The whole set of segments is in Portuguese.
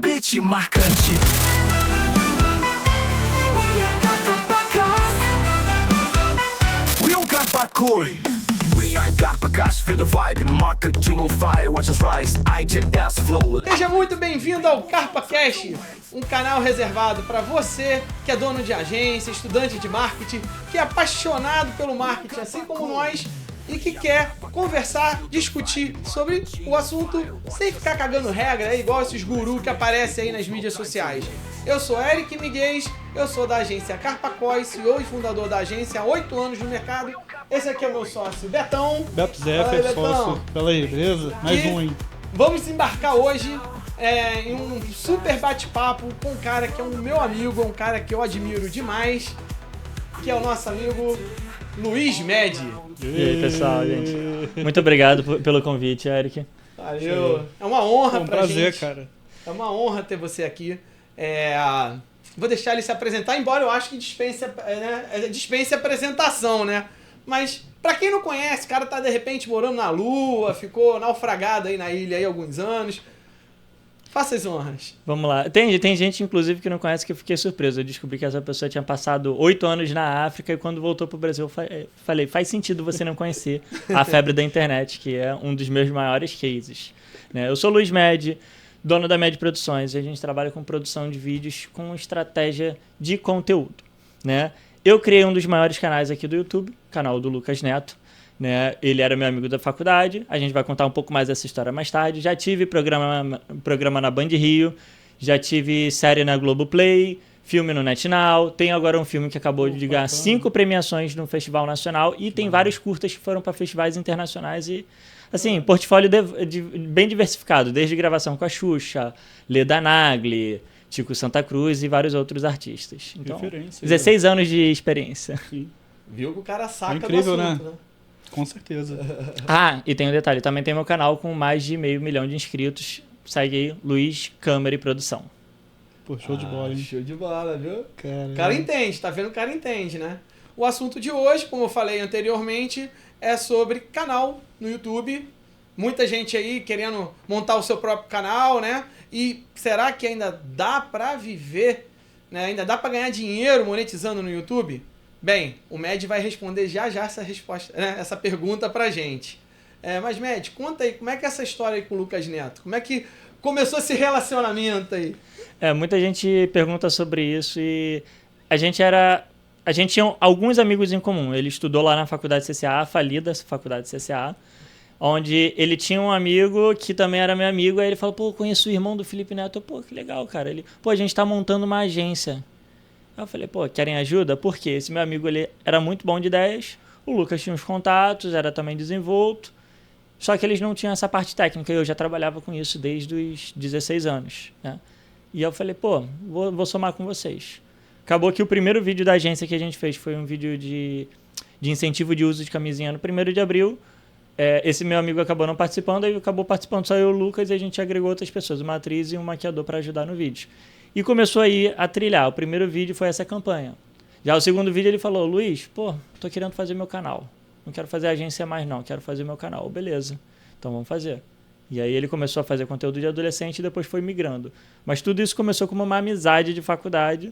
beat marcante. We are Garpacoi. We are Garpacast, feel the vibe, marketing on fire, watch us rise, IGS flow. Seja muito bem-vindo ao CarpaCast, um canal reservado para você que é dono de agência, estudante de marketing, que é apaixonado pelo marketing, assim como nós, e que quer conversar, discutir sobre o assunto sem ficar cagando regra, igual esses gurus que aparecem aí nas mídias sociais. Eu sou Eric Miguel, eu sou da agência Garpacoi, CEO e fundador da agência há 8 anos no mercado. Esse aqui é o meu sócio, Betão. Beto Zé, sócio. Fala aí, beleza? Mais um, hein? Vamos embarcar hoje em um super bate-papo com um cara que é um meu amigo, um cara que eu admiro demais, que é o nosso amigo Luiz Medi. E aí, pessoal, gente. Muito obrigado pelo convite, Eric. Valeu. É uma honra pra prazer, gente. cara. É uma honra ter você aqui. Vou deixar ele se apresentar, embora eu acho que dispense apresentação, né? Mas, pra quem não conhece, o cara tá de repente morando na Lua, ficou naufragado aí na ilha aí há alguns anos. Faça as honras. Vamos lá. Tem gente, inclusive, que não conhece, que eu fiquei surpreso. Eu descobri que essa pessoa tinha passado 8 anos na África e quando voltou pro Brasil, eu falei, faz sentido você não conhecer a febre da internet, que é um dos meus maiores cases. Né? Eu sou Luiz Medi, dono da Medi Produções, e a gente trabalha com produção de vídeos com estratégia de conteúdo. Né? Eu criei um dos maiores canais aqui do YouTube, canal do Lucas Neto. Né? Ele era meu amigo da faculdade, a gente vai contar um pouco mais dessa história mais tarde. Já tive programa na Band Rio, já tive série na Globoplay, filme no NetNow, tem agora um filme que acabou de ganhar 5 premiações no Festival Nacional e tem vários curtas que foram para festivais internacionais e, assim, portfólio bem diversificado, desde gravação com a Xuxa, Leda Nagli, Tico Santa Cruz e vários outros artistas. Então, 16 anos de experiência. Sim. Viu que o cara saca incrível, do assunto, né? Com certeza. E tem um detalhe, também tem meu canal com mais de 500 mil de inscritos. Segue aí, Luiz Câmara e Produção. Pô, show de bola, hein? Show de bola, viu? Caramba. O cara entende, tá vendo? O cara entende, né? O assunto de hoje, como eu falei anteriormente, é sobre canal no YouTube. Muita gente aí querendo montar o seu próprio canal, né? E será que ainda dá pra viver, né? Ainda dá pra ganhar dinheiro monetizando no YouTube? Bem, o Med vai responder já essa resposta, né? Essa pergunta pra gente. Mas Med, conta aí, como é que é essa história aí com o Lucas Neto? Como é que começou esse relacionamento aí? Muita gente pergunta sobre isso e a gente tinha alguns amigos em comum. Ele estudou lá na faculdade CCA, a falida faculdade CCA, onde ele tinha um amigo que também era meu amigo, aí ele falou, pô, conheço o irmão do Felipe Neto. Pô, que legal, cara. Ele, pô, a gente tá montando uma agência. Aí eu falei, pô, querem ajuda? Por quê? Esse meu amigo, ele era muito bom de ideias, o Lucas tinha uns contatos, era também desenvolto, só que eles não tinham essa parte técnica, e eu já trabalhava com isso desde os 16 anos, né? E eu falei, pô, vou somar com vocês. Acabou que o primeiro vídeo da agência que a gente fez foi um vídeo de incentivo de uso de camisinha no 1º de abril. Esse meu amigo acabou não participando, aí acabou participando só eu e o Lucas, e a gente agregou outras pessoas, uma atriz e um maquiador para ajudar no vídeo. E começou aí a trilhar. O primeiro vídeo foi essa campanha. Já o segundo vídeo ele falou, Luiz, pô, tô querendo fazer meu canal. Não quero fazer agência mais não, quero fazer meu canal. Beleza, então vamos fazer. E aí ele começou a fazer conteúdo de adolescente e depois foi migrando. Mas tudo isso começou como uma amizade de faculdade,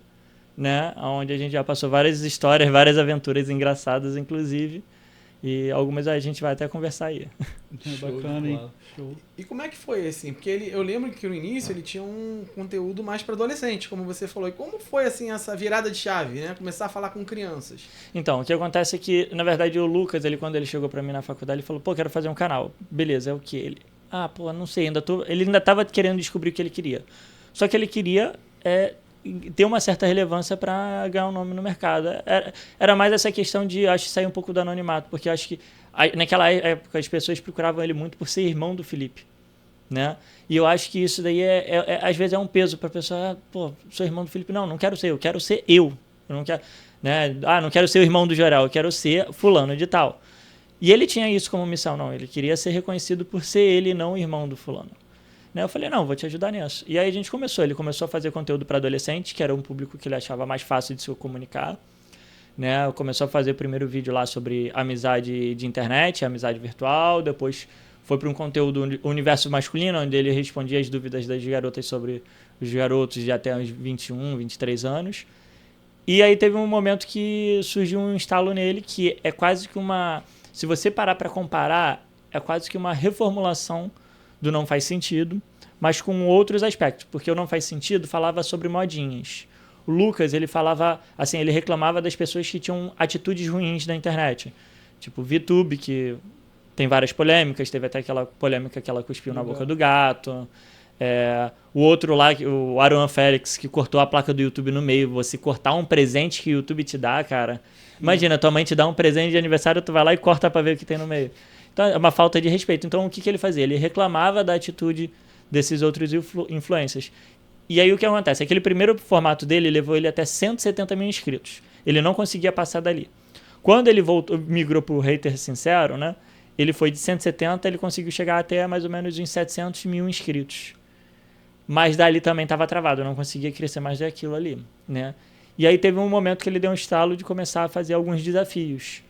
né? Onde a gente já passou várias histórias, várias aventuras engraçadas, inclusive. E algumas a gente vai até conversar aí. Bacana, hein? Show. E como é que foi, assim? Porque eu lembro que no início ele tinha um conteúdo mais para adolescente, como você falou. E como foi, assim, essa virada de chave, né? Começar a falar com crianças. Então, o que acontece é que, na verdade, o Lucas, quando ele chegou para mim na faculdade, ele falou, pô, quero fazer um canal. Beleza, é o que? Ele, pô, não sei, ele ainda estava querendo descobrir o que ele queria. Só que ele queria ter uma certa relevância para ganhar um nome no mercado. Era mais essa questão de, acho, sair um pouco do anonimato, porque acho que naquela época as pessoas procuravam ele muito por ser irmão do Felipe, né? E eu acho que isso daí às vezes é um peso para a pessoa, pô, sou irmão do Felipe. Não quero ser eu quero ser eu. Eu não quero, né? Não quero ser o irmão do Jorel, eu quero ser fulano de tal. E ele tinha isso como missão, não, ele queria ser reconhecido por ser ele, não o irmão do fulano. Eu falei, não, vou te ajudar nisso. E aí ele começou a fazer conteúdo para adolescente, que era um público que ele achava mais fácil de se comunicar. Começou a fazer o primeiro vídeo lá sobre amizade de internet, amizade virtual, depois foi para um conteúdo universo masculino, onde ele respondia as dúvidas das garotas sobre os garotos de até uns 21, 23 anos. E aí teve um momento que surgiu um instalo nele que é quase que uma... Se você parar para comparar, é quase que uma reformulação do Não Faz Sentido, mas com outros aspectos. Porque o Não Faz Sentido falava sobre modinhas. O Lucas, ele falava... Assim, ele reclamava das pessoas que tinham atitudes ruins na internet. Tipo, VTube, que tem várias polêmicas. Teve até aquela polêmica que ela cuspiu na boca do gato. O outro lá, o Aaron Félix, que cortou a placa do YouTube no meio. Você cortar um presente que o YouTube te dá, cara. Imagina, tua mãe te dá um presente de aniversário, tu vai lá e corta pra ver o que tem no meio. Então é uma falta de respeito. Então o que ele fazia? Ele reclamava da atitude desses outros influencers. E aí o que acontece? Aquele primeiro formato dele levou ele até 170 mil inscritos. Ele não conseguia passar dali. Quando ele migrou pro Hater Sincero, né? Ele foi de 170, ele conseguiu chegar até mais ou menos uns 700 mil inscritos. Mas dali também estava travado, eu não conseguia crescer mais daquilo ali, né? E aí teve um momento que ele deu um estalo de começar a fazer alguns desafios,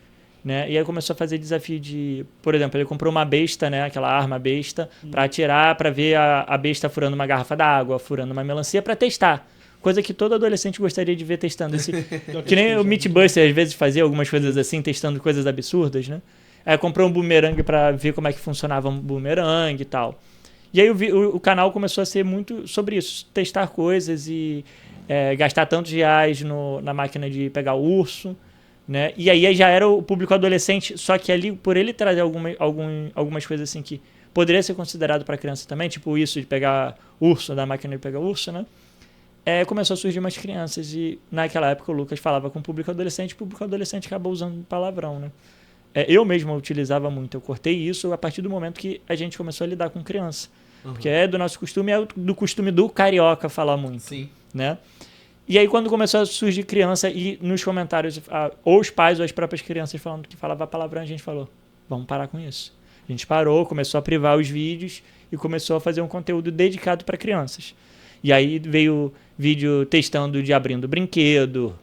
né? E aí começou a fazer desafio de... Por exemplo, ele comprou uma besta, né? Aquela arma besta, para atirar, para ver a besta furando uma garrafa d'água, furando uma melancia, para testar. Coisa que todo adolescente gostaria de ver testando. Que nem o Mythbuster às vezes fazia algumas coisas assim, testando coisas absurdas, né? Aí comprou um boomerang para ver como é que funcionava um boomerang e tal. E aí o canal começou a ser muito sobre isso, testar coisas e gastar tantos reais na máquina de pegar o urso, né? E aí já era o público adolescente, só que ali, por ele trazer algumas coisas assim que poderia ser considerado para criança também, tipo isso de pegar urso, da máquina de pegar urso, né? Começou a surgir umas crianças e naquela época o Lucas falava com o público adolescente acabou usando palavrão, né? Eu mesmo utilizava muito, eu cortei isso a partir do momento que a gente começou a lidar com criança. Uhum. Porque é do nosso costume, é do costume do carioca falar muito. Sim. Né? E aí quando começou a surgir criança e nos comentários, ou os pais ou as próprias crianças falando que falava palavrão, a gente falou, vamos parar com isso. A gente parou, começou a privar os vídeos e começou a fazer um conteúdo dedicado para crianças. E aí veio vídeo testando de abrindo brinquedo,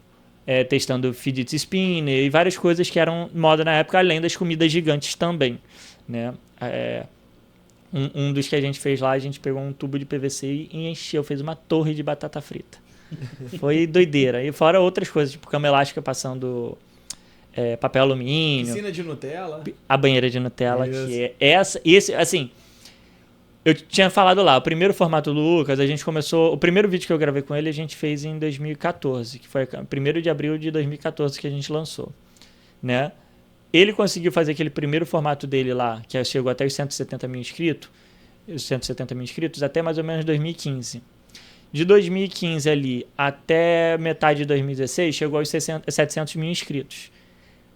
testando fidget spinner e várias coisas que eram moda na época, além das comidas gigantes também, né? Um dos que a gente fez lá, a gente pegou um tubo de PVC e encheu, fez uma torre de batata frita. Foi doideira. E fora outras coisas, tipo cama elástica passando papel alumínio. Piscina de Nutella. A banheira de Nutella, que esse, assim... Eu tinha falado lá, o primeiro formato do Lucas, a gente começou... O primeiro vídeo que eu gravei com ele, a gente fez em 2014, que foi 1º de abril de 2014 que a gente lançou, né? Ele conseguiu fazer aquele primeiro formato dele lá, que chegou até os 170 mil inscritos, até mais ou menos 2015. De 2015 ali até metade de 2016, chegou aos 700 mil inscritos.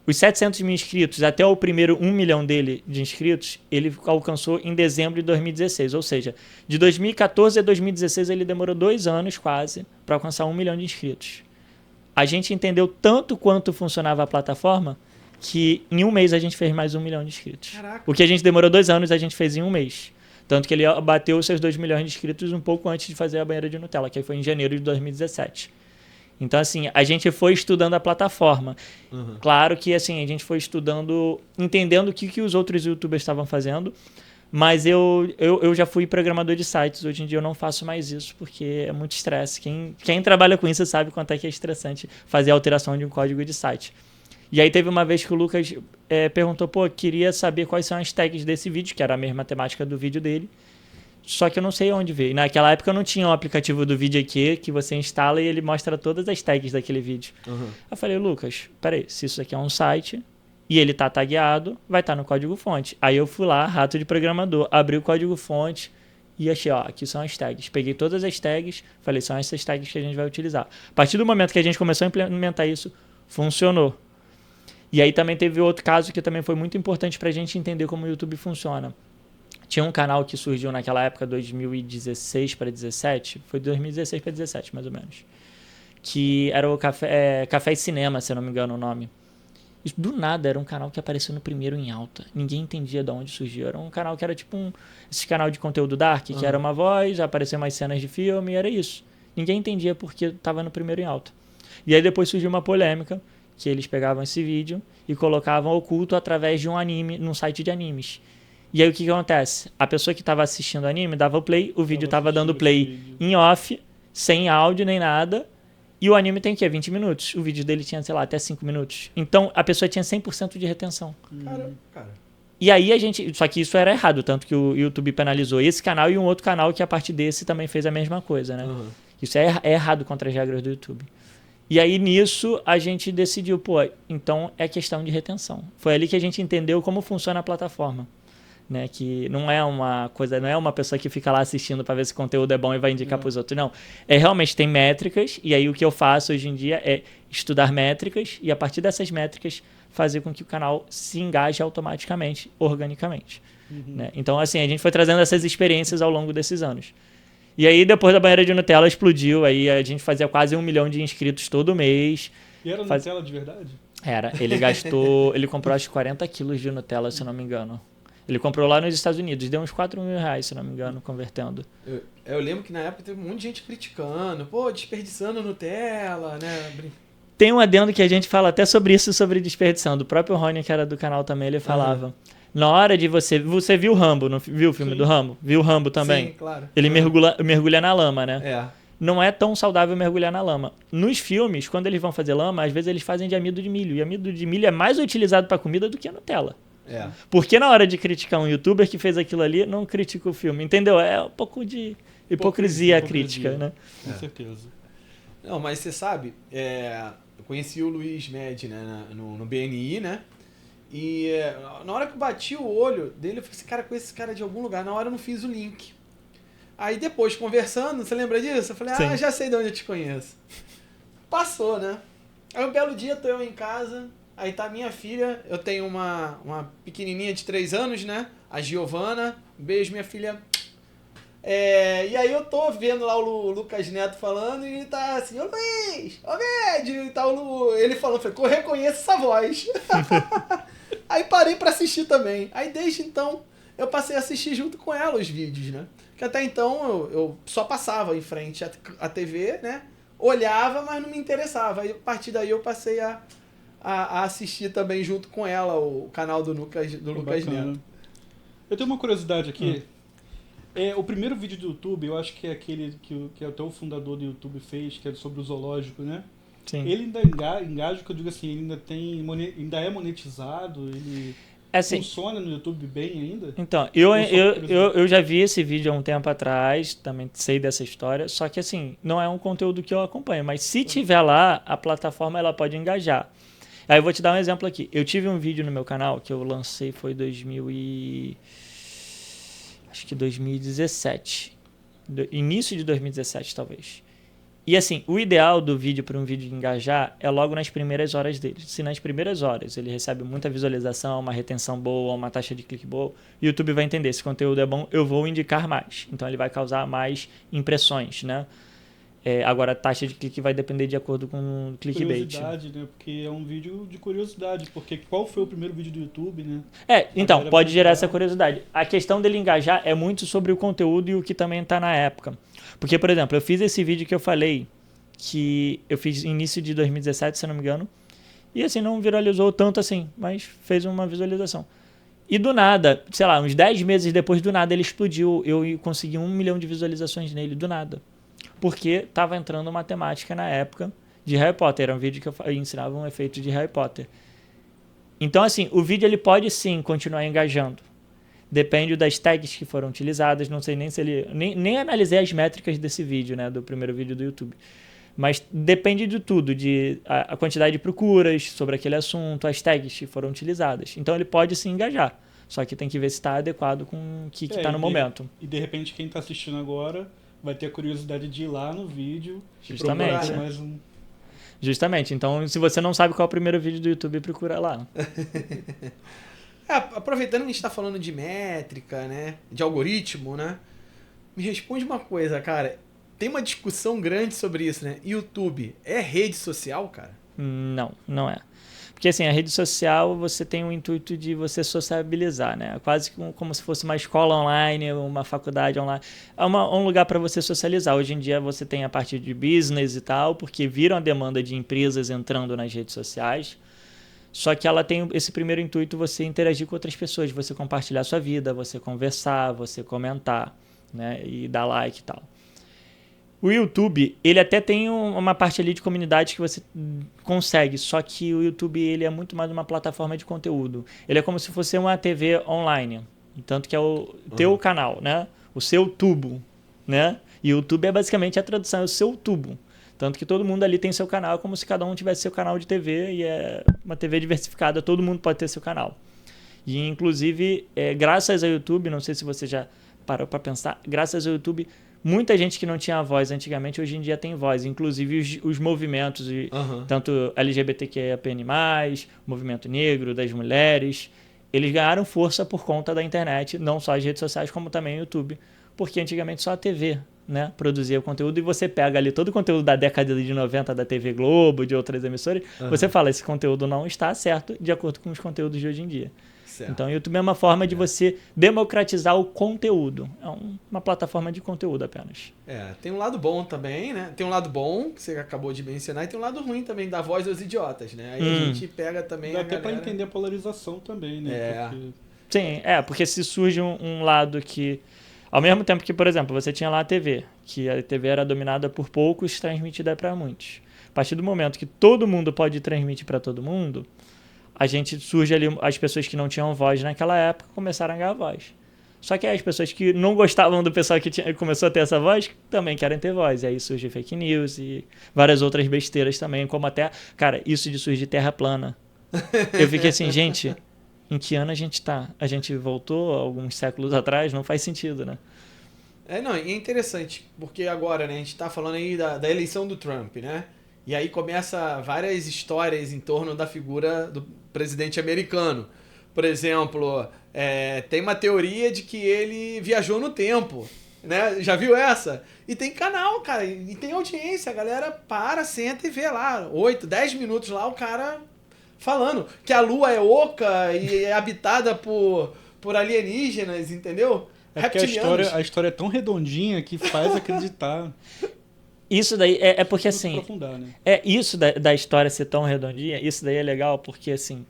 Os 700 mil inscritos, até o primeiro 1 milhão dele de inscritos, ele alcançou em dezembro de 2016. Ou seja, de 2014 a 2016 ele demorou 2 anos quase para alcançar 1 milhão de inscritos. A gente entendeu tanto quanto funcionava a plataforma que em 1 mês a gente fez mais 1 milhão de inscritos. Caraca. O que a gente demorou 2 anos, a gente fez em 1 mês. Tanto que ele bateu os seus 2 milhões de inscritos um pouco antes de fazer a banheira de Nutella, que foi em janeiro de 2017. Então, assim, a gente foi estudando a plataforma. Uhum. Claro que, assim, a gente foi estudando, entendendo o que os outros youtubers estavam fazendo, mas eu já fui programador de sites. Hoje em dia eu não faço mais isso, porque é muito estresse. Quem trabalha com isso sabe quanto é que é estressante fazer a alteração de um código de site. E aí teve uma vez que o Lucas perguntou, queria saber quais são as tags desse vídeo, que era a mesma temática do vídeo dele. Só que eu não sei onde ver. E naquela época eu não tinha um aplicativo do vídeo aqui que você instala e ele mostra todas as tags daquele vídeo. Uhum. Eu falei, Lucas, peraí, se isso aqui é um site e ele tá tagueado, vai estar no código-fonte. Aí eu fui lá, rato de programador, abri o código-fonte e achei, aqui são as tags. Peguei todas as tags, falei, são essas tags que a gente vai utilizar. A partir do momento que a gente começou a implementar isso, funcionou. E aí também teve outro caso que também foi muito importante pra gente entender como o YouTube funciona. Tinha um canal que surgiu naquela época, 2016 para 2017, foi 2016 para 2017, mais ou menos, que era o Café e Cinema, se eu não me engano o nome. E do nada era um canal que apareceu no primeiro em alta. Ninguém entendia de onde surgiu. Era um canal que era tipo esse canal de conteúdo dark, que era uma voz, apareciam umas cenas de filme, e era isso. Ninguém entendia porque estava no primeiro em alta. E aí depois surgiu uma polêmica, que eles pegavam esse vídeo e colocavam oculto através de um anime, num site de animes. E aí o que acontece? A pessoa que estava assistindo o anime dava o play, o vídeo estava dando play em off, sem áudio nem nada, e o anime tem o quê? 20 minutos. O vídeo dele tinha, sei lá, até 5 minutos. Então a pessoa tinha 100% de retenção. Cara. E aí a gente... Só que isso era errado, tanto que o YouTube penalizou esse canal e um outro canal que a partir desse também fez a mesma coisa, né? Uhum. Isso é errado contra as regras do YouTube. E aí nisso a gente decidiu, pô, então é questão de retenção. Foi ali que a gente entendeu como funciona a plataforma. Né, que não é uma coisa, não é uma pessoa que fica lá assistindo para ver se o conteúdo é bom e vai indicar para os outros, não. É realmente tem métricas, e aí o que eu faço hoje em dia é estudar métricas e a partir dessas métricas fazer com que o canal se engaje automaticamente, organicamente. Né? Então, assim, a gente foi trazendo essas experiências ao longo desses anos. E aí, depois da banheira de Nutella, explodiu, aí a gente fazia quase 1 milhão de inscritos todo mês. E era Nutella de verdade? Era, ele comprou acho 40 quilos de Nutella, se não me engano. Ele comprou lá nos Estados Unidos, deu uns 4 mil reais, se não me engano, convertendo. Eu lembro que na época teve um monte de gente criticando, pô, desperdiçando Nutella, né? Tem um adendo que a gente fala até sobre isso, sobre desperdição. Do próprio Rony, que era do canal também, ele falava. Na hora de você viu o Rambo, não viu o filme do Rambo? Viu o Rambo também? Sim, claro. Ele mergulha na lama, né? É. Não é tão saudável mergulhar na lama. Nos filmes, quando eles vão fazer lama, às vezes eles fazem de amido de milho. E amido de milho é mais utilizado para comida do que a Nutella. É. Porque na hora de criticar um youtuber que fez aquilo ali, não critica o filme, entendeu? É um pouco de hipocrisia a crítica, né? Com certeza. Não, mas você sabe, eu conheci o Luiz Med, né, no BNI, né? E na hora que eu bati o olho dele, eu falei assim, cara, conheço esse cara de algum lugar. Na hora eu não fiz o link. Aí depois, conversando, você lembra disso? Eu falei, já sei de onde eu te conheço. Passou, né? Aí um belo dia, tô eu em casa... Aí tá minha filha, eu tenho uma pequenininha de 3 anos, né? A Giovana. Beijo, minha filha. E aí eu tô vendo lá o Lucas Neto falando e ele tá assim, ô Luiz, ô Médio, e tal, ele falando, falei, eu reconheço essa voz. Aí parei pra assistir também. Aí desde então eu passei a assistir junto com ela os vídeos, né? Que até então eu só passava em frente à TV, né? Olhava, mas não me interessava. Aí a partir daí eu passei a assistir também junto com ela o canal do Lucas Neto. Eu tenho uma curiosidade aqui. O primeiro vídeo do YouTube, eu acho que é aquele que até o fundador do YouTube fez, que é sobre o zoológico, né? Sim. Ele ainda engaja, que eu digo assim, ele ainda é monetizado, ele funciona no YouTube bem ainda? Então, eu já vi esse vídeo há um tempo atrás, também sei dessa história, só que assim, não é um conteúdo que eu acompanho, mas se tiver lá, a plataforma ela pode engajar. Aí eu vou te dar um exemplo aqui. Eu tive um vídeo no meu canal que eu lancei, foi acho que 2017. Início de 2017, talvez. E assim, o ideal do vídeo para um vídeo engajar é logo nas primeiras horas dele. Se nas primeiras horas ele recebe muita visualização, uma retenção boa, uma taxa de clique boa, o YouTube vai entender, se o conteúdo é bom, eu vou indicar mais. Então ele vai causar mais impressões, né? Agora a taxa de clique vai depender de acordo com o clickbait. Curiosidade, né? Porque é um vídeo de curiosidade. Porque qual foi o primeiro vídeo do YouTube, né? Então, pode gerar essa curiosidade. A questão dele engajar é muito sobre o conteúdo e o que também está na época. Porque, por exemplo, eu fiz esse vídeo que eu falei, que eu fiz início de 2017, se não me engano, e assim, não viralizou tanto assim, mas fez uma visualização. E do nada, sei lá, uns 10 meses depois, do nada ele explodiu. Eu consegui 1 milhão de visualizações nele, do nada. Porque estava entrando uma temática na época de Harry Potter. Era um vídeo que eu ensinava um efeito de Harry Potter. Então, assim, o vídeo ele pode sim continuar engajando. Depende das tags que foram utilizadas. Não sei nem se ele... Nem analisei as métricas desse vídeo, né? Do primeiro vídeo do YouTube. Mas depende de tudo. A quantidade de procuras sobre aquele assunto, as tags que foram utilizadas. Então, ele pode sim engajar. Só que tem que ver se está adequado com o que está no momento. E de repente, quem está assistindo agora... vai ter a curiosidade de ir lá no vídeo. Justamente. E mais um... Justamente. Então, se você não sabe qual é o primeiro vídeo do YouTube, procura lá. Aproveitando que a gente está falando de métrica, né? De algoritmo, né? Me responde uma coisa, cara. Tem uma discussão grande sobre isso, né? YouTube é rede social, cara? Não, não é. Porque assim, a rede social você tem o intuito de você sociabilizar, né? Quase como se fosse uma escola online, uma faculdade online. É um lugar para você socializar. Hoje em dia você tem a parte de business e tal, porque viram a demanda de empresas entrando nas redes sociais. Só que ela tem esse primeiro intuito, você interagir com outras pessoas, você compartilhar sua vida, você conversar, você comentar, né? E dar like e tal. O YouTube, ele até tem uma parte ali de comunidade que você consegue, só que o YouTube ele é muito mais uma plataforma de conteúdo. Ele é como se fosse uma TV online, tanto que é o teu canal, né? O seu tubo, né? E o YouTube é basicamente a tradução, é o seu tubo. Tanto que todo mundo ali tem seu canal, como se cada um tivesse seu canal de TV, e é uma TV diversificada, todo mundo pode ter seu canal. E, inclusive, graças ao YouTube, não sei se você já parou para pensar, graças ao YouTube, muita gente que não tinha voz antigamente, hoje em dia tem voz. Inclusive, os movimentos, tanto LGBTQIAPN+, movimento negro, das mulheres, eles ganharam força por conta da internet, não só as redes sociais, como também o YouTube. Porque antigamente só a TV, né, produzia o conteúdo, e você pega ali todo o conteúdo da década de 90 da TV Globo, de outras emissoras, você fala, esse conteúdo não está certo de acordo com os conteúdos de hoje em dia. Certo. Então o YouTube é uma forma de você democratizar o conteúdo. É uma plataforma de conteúdo apenas. Tem um lado bom também, né? Tem um lado bom, que você acabou de mencionar, e tem um lado ruim também, da voz dos idiotas, né? Aí a gente pega também dá até para entender a polarização também, né? Porque... Sim, porque se surge um lado que... Ao mesmo tempo que, por exemplo, você tinha lá a TV, que a TV era dominada por poucos, transmitida para muitos. A partir do momento que todo mundo pode transmitir para todo mundo, a gente surge ali, as pessoas que não tinham voz naquela época começaram a ganhar voz. Só que as pessoas que não gostavam do pessoal que começou a ter essa voz, também querem ter voz. E aí surge fake news e várias outras besteiras também, como até, cara, isso de surgir terra plana. Eu fiquei assim, gente... Em que ano a gente tá? A gente voltou alguns séculos atrás? Não faz sentido, né? Não, e é interessante, porque agora, né, a gente tá falando aí da eleição do Trump, né? E aí começa várias histórias em torno da figura do presidente americano. Por exemplo, tem uma teoria de que ele viajou no tempo, né? Já viu essa? E tem canal, cara, e tem audiência, a galera senta e vê lá, 8, 10 minutos lá, o cara... falando que a Lua é oca e é habitada por alienígenas, entendeu? Porque a história é tão redondinha que faz acreditar. Isso daí porque assim... aprofundar, né? Isso da história ser tão redondinha, isso daí é legal porque assim...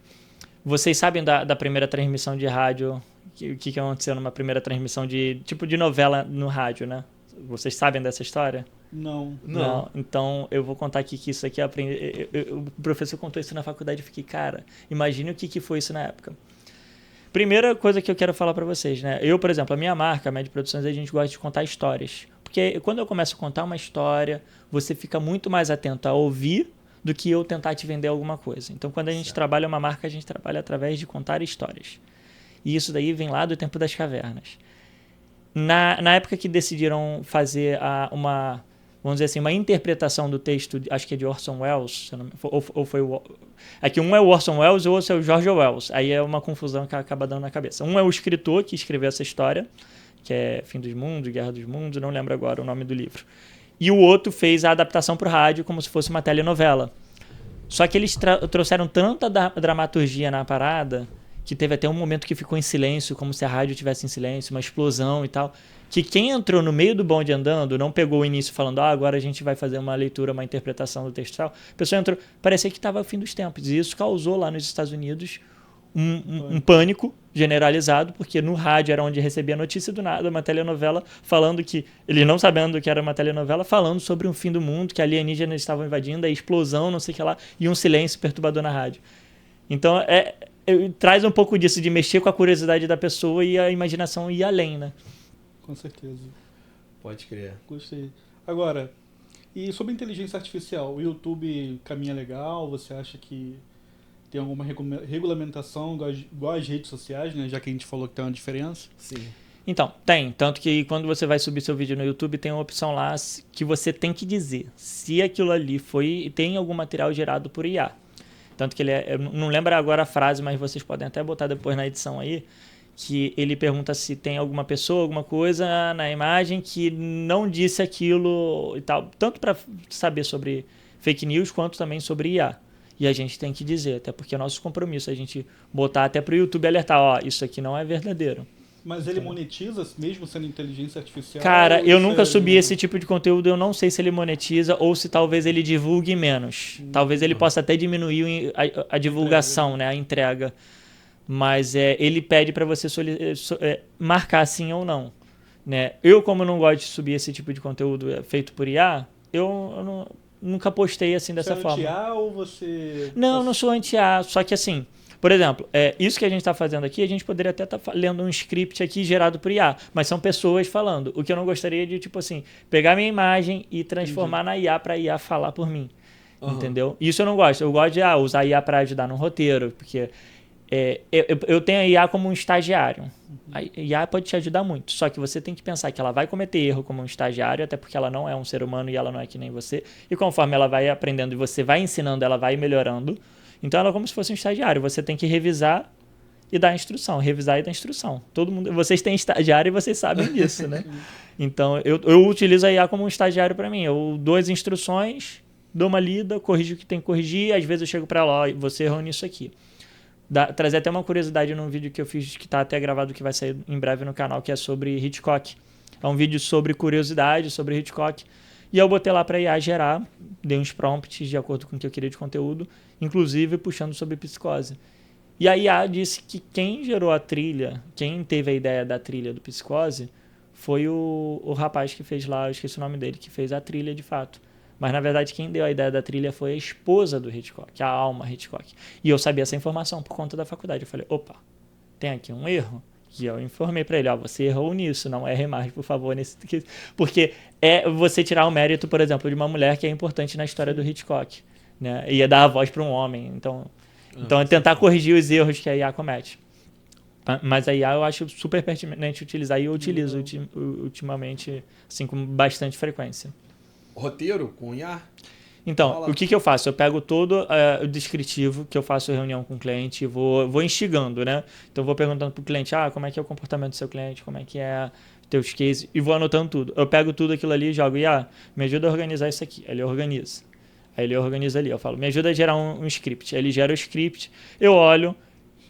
Vocês sabem da primeira transmissão de rádio, o que aconteceu numa primeira transmissão de novela no rádio, né? Vocês sabem dessa história? Não. Então, eu vou contar aqui que isso aqui eu aprendi. O professor contou isso na faculdade e fiquei, cara, imagine o que foi isso na época. Primeira coisa que eu quero falar para vocês, né? Eu, por exemplo, a minha marca, a Med Produções, a gente gosta de contar histórias. Porque quando eu começo a contar uma história, você fica muito mais atento a ouvir do que eu tentar te vender alguma coisa. Então, quando a gente trabalha uma marca, a gente trabalha através de contar histórias. E isso daí vem lá do tempo das cavernas. Na época que decidiram fazer vamos dizer assim, uma interpretação do texto, acho que é de Orson Welles, ou foi o... Aqui um é o Orson Welles e o outro é o George Wells. Aí é uma confusão que acaba dando na cabeça. Um é o escritor que escreveu essa história, que é Fim dos Mundos, Guerra dos Mundos, não lembro agora o nome do livro. E o outro fez a adaptação para o rádio como se fosse uma telenovela. Só que eles trouxeram tanta dramaturgia na parada que teve até um momento que ficou em silêncio, como se a rádio estivesse em silêncio, uma explosão e tal, que quem entrou no meio do bonde andando não pegou o início falando, agora a gente vai fazer uma leitura, uma interpretação do texto e tal. A pessoa entrou, parecia que estava ao fim dos tempos, e isso causou lá nos Estados Unidos um pânico generalizado, porque no rádio era onde recebia a notícia do nada, uma telenovela falando que, eles não sabendo que era uma telenovela, falando sobre um fim do mundo, que alienígenas estavam invadindo, a explosão, não sei o que lá, e um silêncio perturbador na rádio. Então, traz um pouco disso, de mexer com a curiosidade da pessoa e a imaginação ir além, né? Com certeza. Pode crer. Gostei. Agora, e sobre inteligência artificial, o YouTube caminha legal? Você acha que tem alguma regulamentação igual às redes sociais, né? Já que a gente falou que tem uma diferença? Sim. Então, tem. Tanto que quando você vai subir seu vídeo no YouTube, tem uma opção lá que você tem que dizer se aquilo ali tem algum material gerado por IA. Tanto que eu não lembro agora a frase, mas vocês podem até botar depois na edição aí, que ele pergunta se tem alguma pessoa, alguma coisa na imagem que não disse aquilo e tal. Tanto para saber sobre fake news, quanto também sobre IA. E a gente tem que dizer, até porque é nosso compromisso, a gente botar até para o YouTube alertar, isso aqui não é verdadeiro. Mas ele monetiza, mesmo sendo inteligência artificial? Cara, ou eu isso nunca é- subi esse tipo de conteúdo, eu não sei se ele monetiza ou se talvez ele divulgue menos. Talvez ele possa até diminuir a divulgação, né, a entrega. Mas ele pede para você marcar sim ou não. Né? Eu, como não gosto de subir esse tipo de conteúdo feito por IA, eu nunca postei assim dessa Você é forma. anti-IA ou você... Não, não sou anti-IA, só que assim, por exemplo, isso que a gente está fazendo aqui, a gente poderia até estar lendo um script aqui gerado por IA, mas são pessoas falando. O que eu não gostaria de, tipo assim, pegar minha imagem e transformar na IA para IA falar por mim. Entendeu? Isso eu não gosto. Eu gosto de usar IA para ajudar no roteiro, porque eu tenho a IA como um estagiário. A IA pode te ajudar muito, só que você tem que pensar que ela vai cometer erro como um estagiário, até porque ela não é um ser humano e ela não é que nem você. E conforme ela vai aprendendo e você vai ensinando, ela vai melhorando. Então ela é como se fosse um estagiário. Você tem que revisar e dar instrução. Revisar e dar instrução. Todo mundo, vocês têm estagiário e vocês sabem disso, né? Então eu utilizo a IA como um estagiário para mim. Eu dou as instruções, dou uma lida, corrijo o que tem que corrigir. Às vezes eu chego para ela, você errou nisso aqui. Trazer até uma curiosidade num vídeo que eu fiz, que está até gravado, que vai sair em breve no canal, que é sobre Hitchcock. É um vídeo sobre curiosidade, sobre Hitchcock. E eu botei lá para IA gerar, dei uns prompts de acordo com o que eu queria de conteúdo, inclusive puxando sobre psicose. E a IA disse que quem gerou a trilha, quem teve a ideia da trilha do Psicose, foi o rapaz que fez lá, eu esqueci o nome dele, que fez a trilha de fato. Mas, na verdade, quem deu a ideia da trilha foi a esposa do Hitchcock, a Alma Hitchcock. E eu sabia essa informação por conta da faculdade. Eu falei, opa, tem aqui um erro? E eu informei para ele, você errou nisso, não erre mais, por favor. Porque você tirar o mérito, por exemplo, de uma mulher que é importante na história do Hitchcock. Né? E dar a voz para um homem. Então é tentar corrigir os erros que a IA comete. Mas a IA eu acho super pertinente utilizar e eu utilizo ultimamente assim, com bastante frequência. Roteiro com IA? Então, o que eu faço? Eu pego todo o descritivo, que eu faço reunião com o cliente, vou instigando, né? Então, eu vou perguntando para o cliente, como é que é o comportamento do seu cliente, como é que é teus cases, e vou anotando tudo. Eu pego tudo aquilo ali e jogo, me ajuda a organizar isso aqui. Aí ele organiza. Aí ele organiza ali. Eu falo, me ajuda a gerar um script. Aí ele gera o script, eu olho,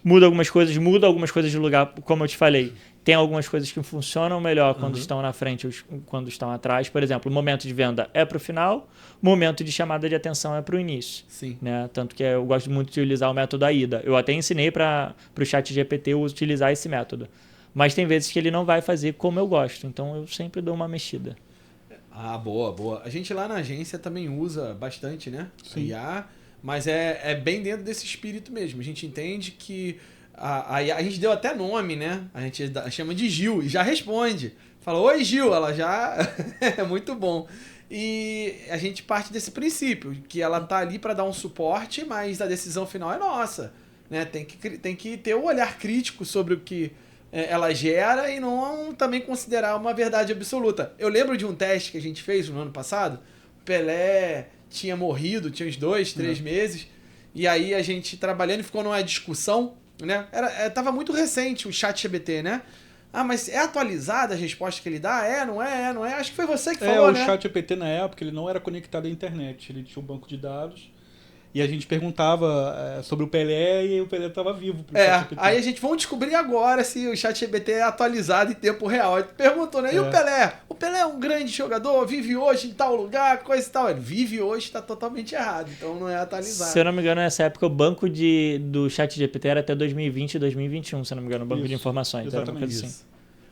muda algumas coisas de lugar, como eu te falei. Tem algumas coisas que funcionam melhor quando estão na frente ou quando estão atrás. Por exemplo, o momento de venda é para o final, o momento de chamada de atenção é para o início. Sim. Né? Tanto que eu gosto muito de utilizar o método AIDA. Eu até ensinei para o ChatGPT utilizar esse método. Mas tem vezes que ele não vai fazer como eu gosto. Então eu sempre dou uma mexida. Boa, boa. A gente lá na agência também usa bastante, né? Sim. IA, mas é bem dentro desse espírito mesmo. A gente entende que a gente deu até nome, né? A gente chama de Gil e já responde. Fala, oi Gil, ela já... é muito bom. E a gente parte desse princípio, que ela tá ali para dar um suporte, mas a decisão final é nossa. Né? Tem que ter um olhar crítico sobre o que ela gera e não também considerar uma verdade absoluta. Eu lembro de um teste que a gente fez no ano passado. O Pelé tinha morrido, tinha uns 2, 3 meses. E aí a gente trabalhando ficou numa discussão, né? Tava muito recente o ChatGPT, né? Mas é atualizada a resposta que ele dá? Não é? Acho que foi você que falou, né? O ChatGPT na época ele não era conectado à internet. Ele tinha um banco de dados. E a gente perguntava sobre o Pelé e o Pelé estava vivo. Aí a gente vamos descobrir agora se o ChatGPT é atualizado em tempo real. Ele perguntou, né? E o Pelé? O Pelé é um grande jogador, vive hoje em tal lugar, coisa e tal. Ele vive hoje, está totalmente errado, então não é atualizado. Se eu não me engano, nessa época o banco do ChatGPT era até 2020 e 2021, se eu não me engano, o banco de informações. Exatamente era uma coisa assim.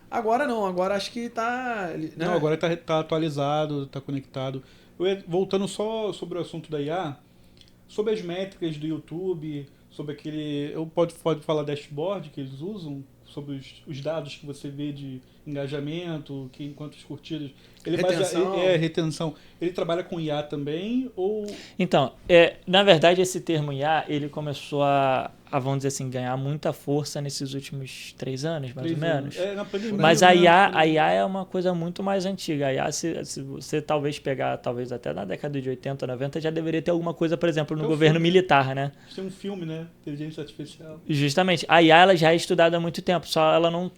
Agora não, agora acho que tá... Né? Não, agora tá atualizado, tá conectado. Voltando só sobre o assunto da IA... Sobre as métricas do YouTube, sobre aquele... Pode falar dashboard que eles usam, sobre os dados que você vê de engajamento, quantas curtidas... Retenção. Retenção. Ele trabalha com IA também ou... Então, na verdade esse termo IA, ele começou a, vamos dizer assim, ganhar muita força nesses últimos 3 anos, mais ou menos. Na pandemia, mas a IA é uma coisa muito mais antiga. A IA, se você talvez pegar, talvez até na década de 80, 90, já deveria ter alguma coisa, por exemplo, no governo militar, né? Tem um filme, né? Inteligência Artificial. Justamente. A IA ela já é estudada há muito tempo, só ela não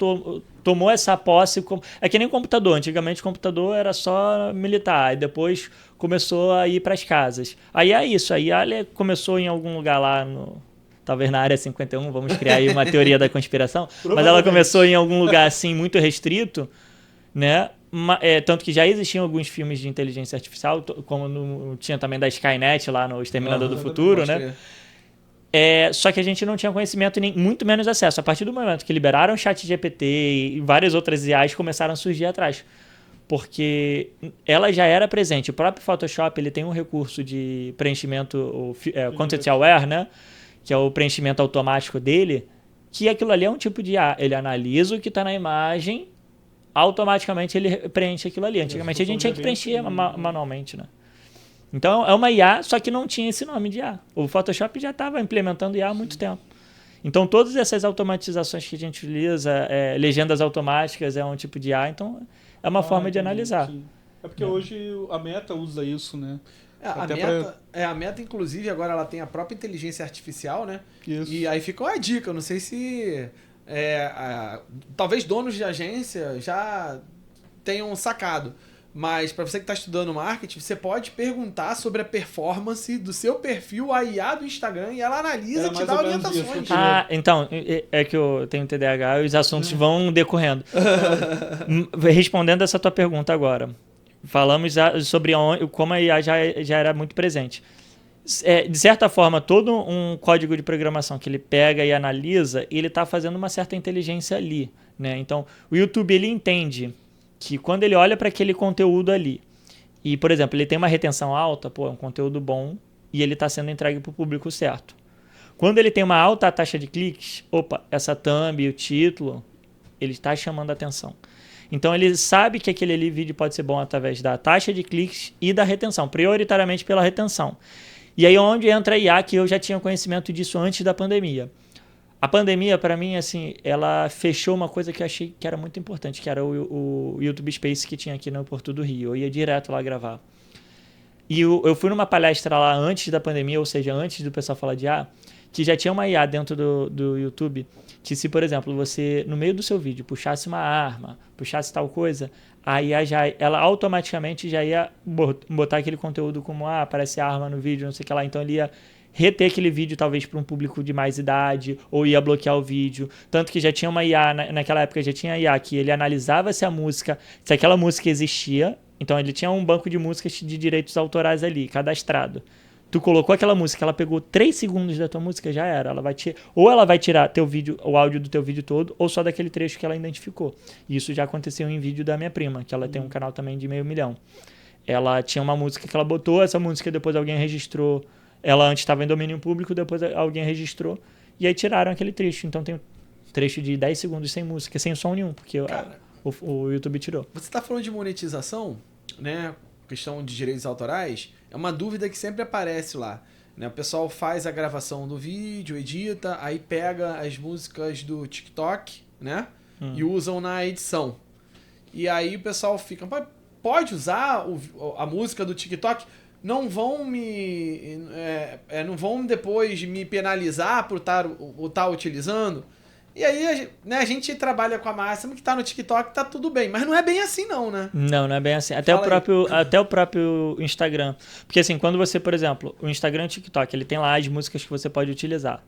tomou essa posse... É que nem computador. Antigamente o computador era só militar, e depois começou a ir para as casas. Aí é isso. A IA começou em algum lugar lá talvez na área 51, vamos criar aí uma teoria da conspiração, mas ela Provavelmente. começou em algum lugar assim muito restrito, né? Tanto que já existiam alguns filmes de inteligência artificial, como tinha também da Skynet lá no Exterminador do Futuro, Pode né? crer. Só que a gente não tinha conhecimento nem muito menos acesso. A partir do momento que liberaram o ChatGPT e várias outras IAs começaram a surgir atrás. Porque ela já era presente. O próprio Photoshop ele tem um recurso de preenchimento, Content Aware, né? Que é o preenchimento automático dele, que aquilo ali é um tipo de IA. Ele analisa o que está na imagem, automaticamente ele preenche aquilo ali. Antigamente a gente tinha que preencher manualmente, né? Então é uma IA, só que não tinha esse nome de IA. O Photoshop já estava implementando IA há muito tempo. Então todas essas automatizações que a gente utiliza, legendas automáticas é um tipo de IA, então é uma forma de analisar. Sim. É porque hoje a Meta usa isso, né? A Meta, inclusive, agora ela tem a própria inteligência artificial, né? Isso. E aí ficou a dica, eu não sei se talvez donos de agência já tenham sacado. Mas para você que está estudando marketing, você pode perguntar sobre a performance do seu perfil, a IA do Instagram, e ela analisa e te dá orientações. Então, é que eu tenho TDAH e os assuntos vão decorrendo. Respondendo essa tua pergunta agora, falamos sobre como a IA já era muito presente. De certa forma, todo um código de programação que ele pega e analisa, ele está fazendo uma certa inteligência ali, né? Então, o YouTube ele entende que quando ele olha para aquele conteúdo ali, e, por exemplo, ele tem uma retenção alta, é um conteúdo bom, e ele está sendo entregue para o público certo. Quando ele tem uma alta taxa de cliques, essa thumb, o título, ele está chamando a atenção. Então ele sabe que aquele vídeo pode ser bom através da taxa de cliques e da retenção, prioritariamente pela retenção. E aí onde entra a IA, que eu já tinha conhecimento disso antes da pandemia. A pandemia, para mim, assim, ela fechou uma coisa que eu achei que era muito importante, que era o YouTube Space que tinha aqui no Porto do Rio. Eu ia direto lá gravar. E eu fui numa palestra lá antes da pandemia, ou seja, antes do pessoal falar de IA, que já tinha uma IA dentro do YouTube, que se, por exemplo, você, no meio do seu vídeo, puxasse uma arma, puxasse tal coisa, a IA ela automaticamente já ia botar aquele conteúdo como, aparece arma no vídeo, não sei o que lá. Então ele ia reter aquele vídeo talvez para um público de mais idade, ou ia bloquear o vídeo. Tanto que já tinha uma IA, naquela época já tinha IA, que ele analisava se aquela música existia. Então ele tinha um banco de músicas de direitos autorais ali, cadastrado. Tu colocou aquela música, ela pegou 3 segundos da tua música, já era. Ela vai tirar teu vídeo, o áudio do teu vídeo todo, ou só daquele trecho que ela identificou. E isso já aconteceu em vídeo da minha prima, que ela tem um canal também de 500 mil. Ela tinha uma música que ela botou, essa música depois alguém registrou. Ela antes estava em domínio público, depois alguém registrou, e aí tiraram aquele trecho. Então tem um trecho de 10 segundos sem música, sem som nenhum, porque o YouTube tirou. Você está falando de monetização, né? Questão de direitos autorais, é uma dúvida que sempre aparece lá, né? O pessoal faz a gravação do vídeo, edita, aí pega as músicas do TikTok, né? E usam na edição. E aí o pessoal fica, pode usar a música do TikTok? Não vão não vão depois me penalizar por estar utilizando? E aí, né, a gente trabalha com a máxima que tá no TikTok, tá tudo bem. Mas não é bem assim não, né? Não é bem assim. Até o próprio Instagram. Porque assim, quando você, por exemplo, o Instagram e o TikTok, ele tem lá as músicas que você pode utilizar.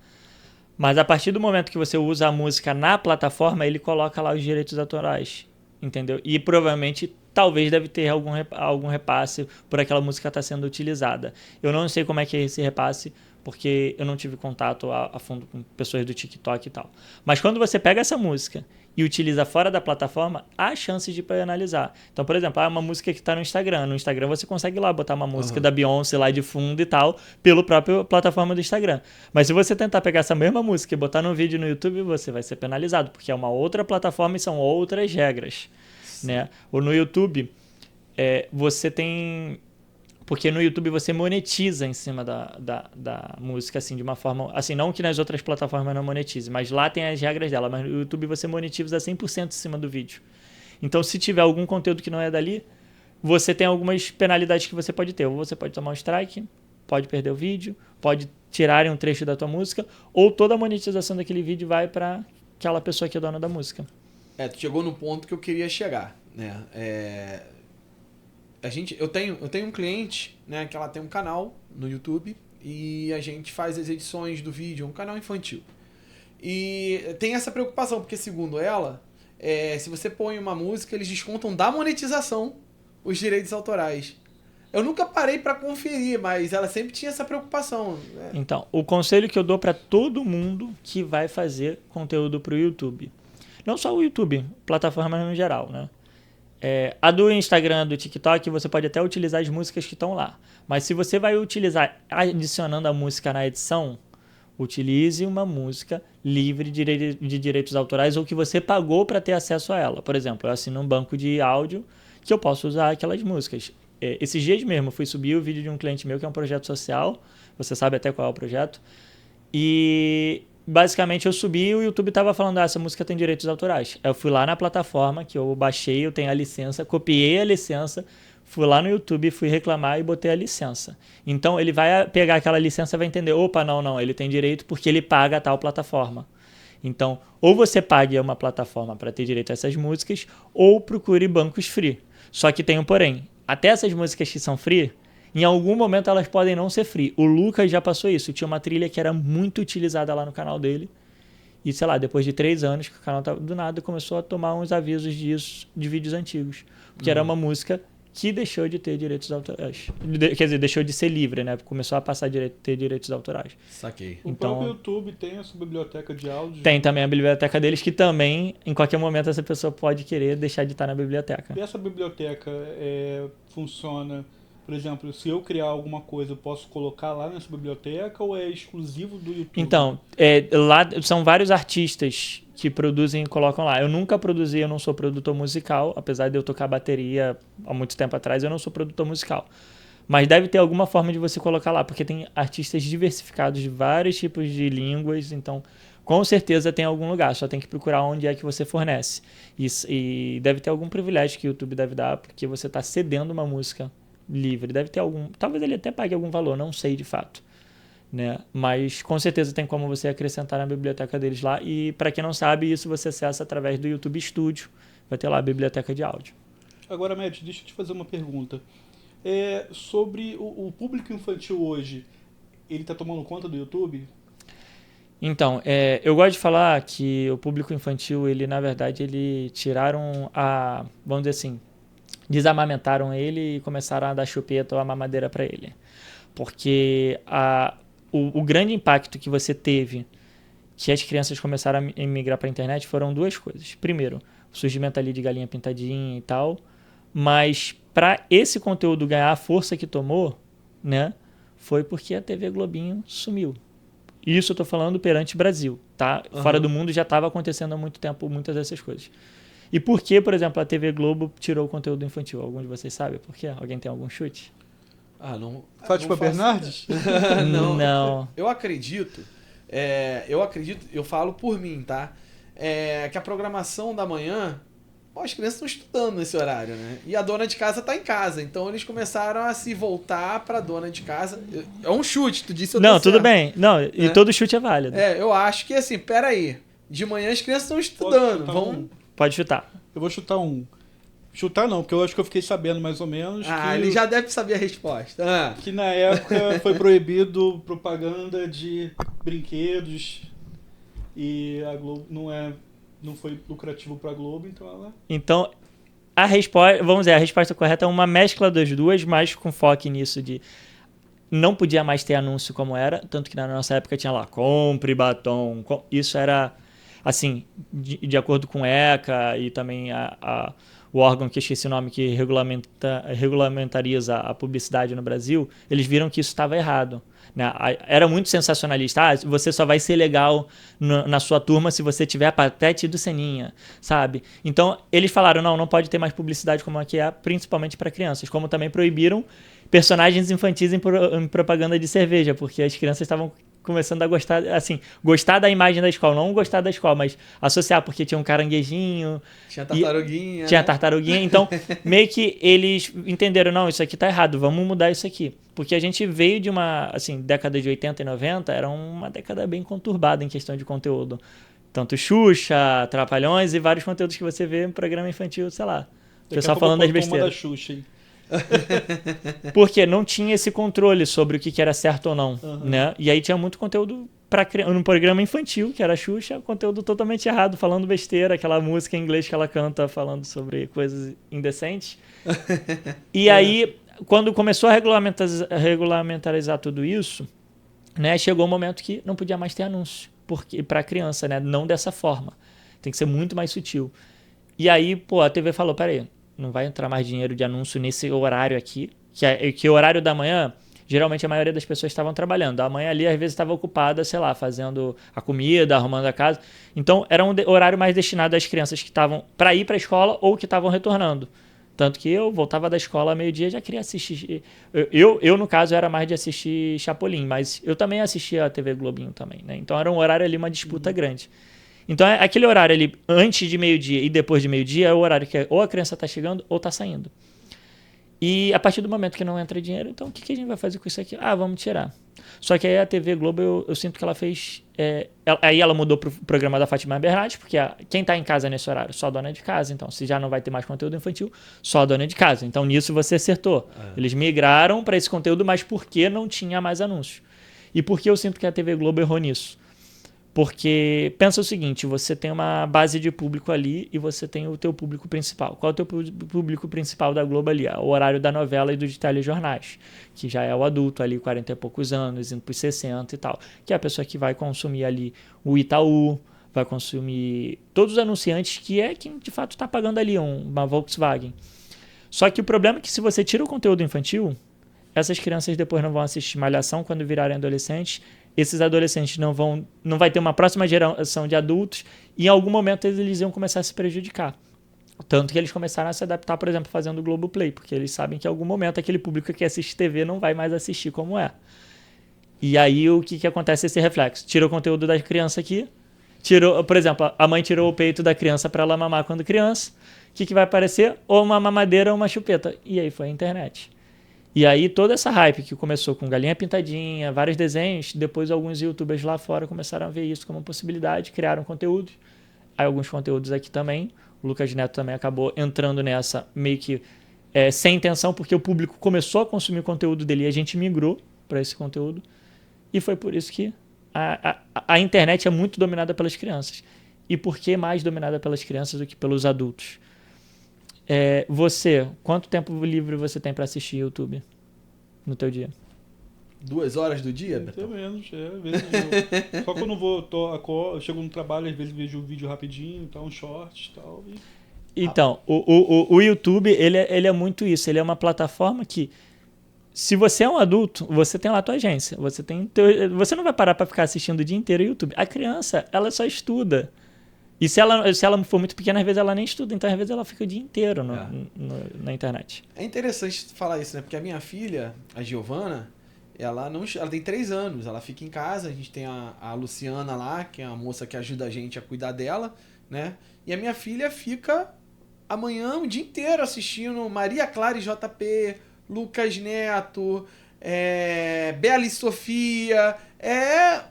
Mas a partir do momento que você usa a música na plataforma, ele coloca lá os direitos autorais. Entendeu? E provavelmente, talvez deve ter algum repasse por aquela música estar sendo utilizada. Eu não sei como é que é esse repasse, porque eu não tive contato a fundo com pessoas do TikTok e tal. Mas quando você pega essa música e utiliza fora da plataforma, há chances de penalizar. Então, por exemplo, uma música que está no Instagram. No Instagram você consegue lá botar uma música da Beyoncé lá de fundo e tal, pelo próprio plataforma do Instagram. Mas se você tentar pegar essa mesma música e botar no vídeo no YouTube, você vai ser penalizado, porque é uma outra plataforma e são outras regras. Né? Ou no YouTube, você tem... Porque no YouTube você monetiza em cima da música, assim, de uma forma... Assim, não que nas outras plataformas não monetize, mas lá tem as regras dela. Mas no YouTube você monetiza 100% em cima do vídeo. Então, se tiver algum conteúdo que não é dali, você tem algumas penalidades que você pode ter. Ou você pode tomar um strike, pode perder o vídeo, pode tirarem um trecho da tua música, ou toda a monetização daquele vídeo vai para aquela pessoa que é dona da música. Tu chegou no ponto que eu queria chegar, né? Eu tenho um cliente, né, que ela tem um canal no YouTube e a gente faz as edições do vídeo, é um canal infantil. E tem essa preocupação, porque segundo ela, se você põe uma música, eles descontam da monetização os direitos autorais. Eu nunca parei pra conferir, mas ela sempre tinha essa preocupação, né? Então, o conselho que eu dou para todo mundo que vai fazer conteúdo pro YouTube. Não só o YouTube, plataformas no geral, né? A do Instagram, do TikTok, você pode até utilizar as músicas que estão lá. Mas se você vai utilizar adicionando a música na edição, utilize uma música livre de direitos autorais ou que você pagou para ter acesso a ela. Por exemplo, eu assino um banco de áudio que eu posso usar aquelas músicas. Esses dias mesmo eu fui subir o vídeo de um cliente meu que é um projeto social, você sabe até qual é o projeto, e basicamente eu subi e o YouTube estava falando, essa música tem direitos autorais. Eu fui lá na plataforma que eu baixei, eu tenho a licença, copiei a licença, fui lá no YouTube, fui reclamar e botei a licença. Então ele vai pegar aquela licença e vai entender, opa, não, ele tem direito porque ele paga a tal plataforma. Então, ou você pague uma plataforma para ter direito a essas músicas, ou procure bancos free. Só que tem um porém. Até essas músicas que são free, em algum momento elas podem não ser free. O Lucas já passou isso. Tinha uma trilha que era muito utilizada lá no canal dele. E, sei lá, depois de 3 anos que o canal tava, do nada começou a tomar uns avisos disso de vídeos antigos. Porque era uma música que deixou de ter direitos autorais. Quer dizer, deixou de ser livre, né? Começou a passar a ter direitos autorais. Saquei. O Então, próprio YouTube tem a sua biblioteca de áudio. tem também a biblioteca deles, que também, em qualquer momento, essa pessoa pode querer deixar de estar na biblioteca. E essa biblioteca funciona, por exemplo, se eu criar alguma coisa, eu posso colocar lá nessa biblioteca ou é exclusivo do YouTube? Então, lá são vários artistas que produzem e colocam lá. Eu nunca produzi, eu não sou produtor musical, apesar de eu tocar bateria há muito tempo atrás, eu não sou produtor musical. Mas deve ter alguma forma de você colocar lá, porque tem artistas diversificados de vários tipos de línguas, então com certeza tem algum lugar, só tem que procurar onde é que você fornece. E deve ter algum privilégio que o YouTube deve dar, porque você está cedendo uma música livre. Deve ter algum, talvez ele até pague algum valor, não sei de fato, né? Mas com certeza tem como você acrescentar na biblioteca deles lá. E para quem não sabe, isso você acessa através do YouTube Studio. Vai ter lá a biblioteca de áudio. Agora, Matt, deixa eu te fazer uma pergunta. Sobre o público infantil hoje, ele está tomando conta do YouTube? Então, eu gosto de falar que o público infantil, ele na verdade, ele tiraram vamos dizer assim, desamamentaram ele e começaram a dar chupeta ou a mamadeira para ele. Porque o grande impacto que você teve, que as crianças começaram a migrar para a internet, foram 2 coisas. Primeiro, o surgimento ali de galinha pintadinha e tal, mas para esse conteúdo ganhar a força que tomou, né, foi porque a TV Globinho sumiu. Isso eu tô falando perante Brasil, tá? Uhum. Fora do mundo já estava acontecendo há muito tempo muitas dessas coisas. E por que, por exemplo, a TV Globo tirou o conteúdo infantil? Algum de vocês sabe por quê? Alguém tem algum chute? Não. Fátima Bernardes? Não. Eu acredito, eu falo por mim, tá? Que a programação da manhã, as crianças estão estudando nesse horário, né? E a dona de casa tá em casa, então eles começaram a se voltar pra dona de casa. É um chute, tu disse eu tô Não, tudo certo. bem. Não, e todo chute é válido. Eu acho que assim, peraí, de manhã as crianças estão estudando, Pode chutar. Eu vou chutar um. Chutar não, porque eu acho que eu fiquei sabendo mais ou menos ele já deve saber a resposta. Que na época foi proibido propaganda de brinquedos e a Globo não foi lucrativo pra Globo, então ela... Então, a resposta correta é uma mescla das duas, mas com foco nisso de não podia mais ter anúncio como era, tanto que na nossa época tinha lá, compre batom, isso era, assim, de acordo com o ECA e também o órgão que eu esqueci o nome, que regulamentariza a publicidade no Brasil, eles viram que isso estava errado. Né? Era muito sensacionalista. Você só vai ser legal na sua turma se você tiver a patete do Seninha, sabe? Então, eles falaram, não pode ter mais publicidade como aqui é, principalmente para crianças. Como também proibiram personagens infantis em propaganda de cerveja, porque as crianças estavam começando a gostar da imagem da escola, não gostar da escola, mas associar, porque tinha um caranguejinho. Tinha tartaruguinha. Tinha tartaruguinha, então meio que eles entenderam, não, isso aqui tá errado, vamos mudar isso aqui. Porque a gente veio de uma, década de 80 e 90, era uma década bem conturbada em questão de conteúdo. Tanto Xuxa, Trapalhões e vários conteúdos que você vê em programa infantil, sei lá. O pessoal falando das besteiras. Da Xuxa, hein? Porque não tinha esse controle sobre o que era certo ou não, né? E aí tinha muito conteúdo num programa infantil, que era a Xuxa, conteúdo totalmente errado, falando besteira, aquela música em inglês que ela canta falando sobre coisas indecentes. E aí, quando começou a regulamentarizar tudo isso, né, chegou um momento que não podia mais ter anúncio para criança, né? Não dessa forma. Tem que ser muito mais sutil. E aí, pô, a TV falou, peraí, não vai entrar mais dinheiro de anúncio nesse horário aqui, que o horário da manhã, geralmente a maioria das pessoas estavam trabalhando. A mãe ali, às vezes, estava ocupada, sei lá, fazendo a comida, arrumando a casa. Então, era um horário mais destinado às crianças que estavam para ir para a escola ou que estavam retornando. Tanto que eu voltava da escola meio-dia e já queria assistir. Eu, no caso, era mais de assistir Chapolin, mas eu também assistia a TV Globinho também, né? Então, era um horário ali, uma disputa grande. Então, aquele horário ali, antes de meio-dia e depois de meio-dia, é o horário que ou a criança está chegando ou está saindo. E a partir do momento que não entra dinheiro, então o que a gente vai fazer com isso aqui? Ah, vamos tirar. Só que aí a TV Globo, eu sinto que ela fez... aí ela mudou pro programa da Fátima Bernardes, porque quem está em casa nesse horário? Só a dona de casa. Então, se já não vai ter mais conteúdo infantil, só a dona de casa. Então, nisso você acertou. Eles migraram para esse conteúdo, mas porque não tinha mais anúncios. E por que eu sinto que a TV Globo errou nisso? Porque pensa o seguinte, você tem uma base de público ali e você tem o teu público principal. Qual é o teu público principal da Globo ali? O horário da novela e dos telejornais, que já é o adulto ali, 40 e poucos anos, indo para os 60 e tal. Que é a pessoa que vai consumir ali o Itaú, vai consumir todos os anunciantes, que é quem de fato está pagando ali uma Volkswagen. Só que o problema é que se você tira o conteúdo infantil, essas crianças depois não vão assistir Malhação quando virarem adolescentes. Esses adolescentes não vai ter uma próxima geração de adultos e em algum momento eles iam começar a se prejudicar. Tanto que eles começaram a se adaptar, por exemplo, fazendo o Globoplay, porque eles sabem que em algum momento aquele público que assiste TV não vai mais assistir como é. E aí o que acontece esse reflexo? Tira o conteúdo da criança aqui, por exemplo, a mãe tirou o peito da criança para ela mamar quando criança, o que vai aparecer? Ou uma mamadeira ou uma chupeta. E aí foi a internet. E aí toda essa hype que começou com Galinha Pintadinha, vários desenhos, depois alguns youtubers lá fora começaram a ver isso como possibilidade, criaram conteúdo. Aí alguns conteúdos aqui também. O Lucas Neto também acabou entrando nessa meio que sem intenção, porque o público começou a consumir o conteúdo dele e a gente migrou para esse conteúdo. E foi por isso que a internet é muito dominada pelas crianças. E por que mais dominada pelas crianças do que pelos adultos? Quanto tempo livre você tem para assistir YouTube no teu dia? 2 horas do dia, Beto? Pelo menos, às vezes só quando eu chego no trabalho, às vezes vejo um vídeo rapidinho, um short e tal. Então, o YouTube, ele é muito isso. Ele é uma plataforma que, se você é um adulto, você tem lá a tua agência. Você não vai parar para ficar assistindo o dia inteiro o YouTube. A criança, ela só estuda. E se ela for muito pequena, às vezes ela nem estuda. Então, às vezes, ela fica o dia inteiro na internet. É interessante falar isso, né? Porque a minha filha, a Giovana, ela tem 3 anos. Ela fica em casa. A gente tem a Luciana lá, que é a moça que ajuda a gente a cuidar dela, né? E a minha filha fica amanhã o dia inteiro assistindo Maria Clara e JP, Lucas Neto, Bela e Sofia...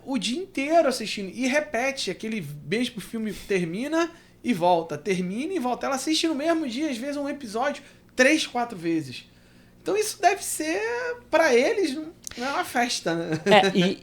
o dia inteiro assistindo. E repete, aquele mesmo filme termina e volta. Termina e volta. Ela assiste no mesmo dia, às vezes, um episódio 3, 4 vezes. Então isso deve ser, pra eles, não é uma festa, né?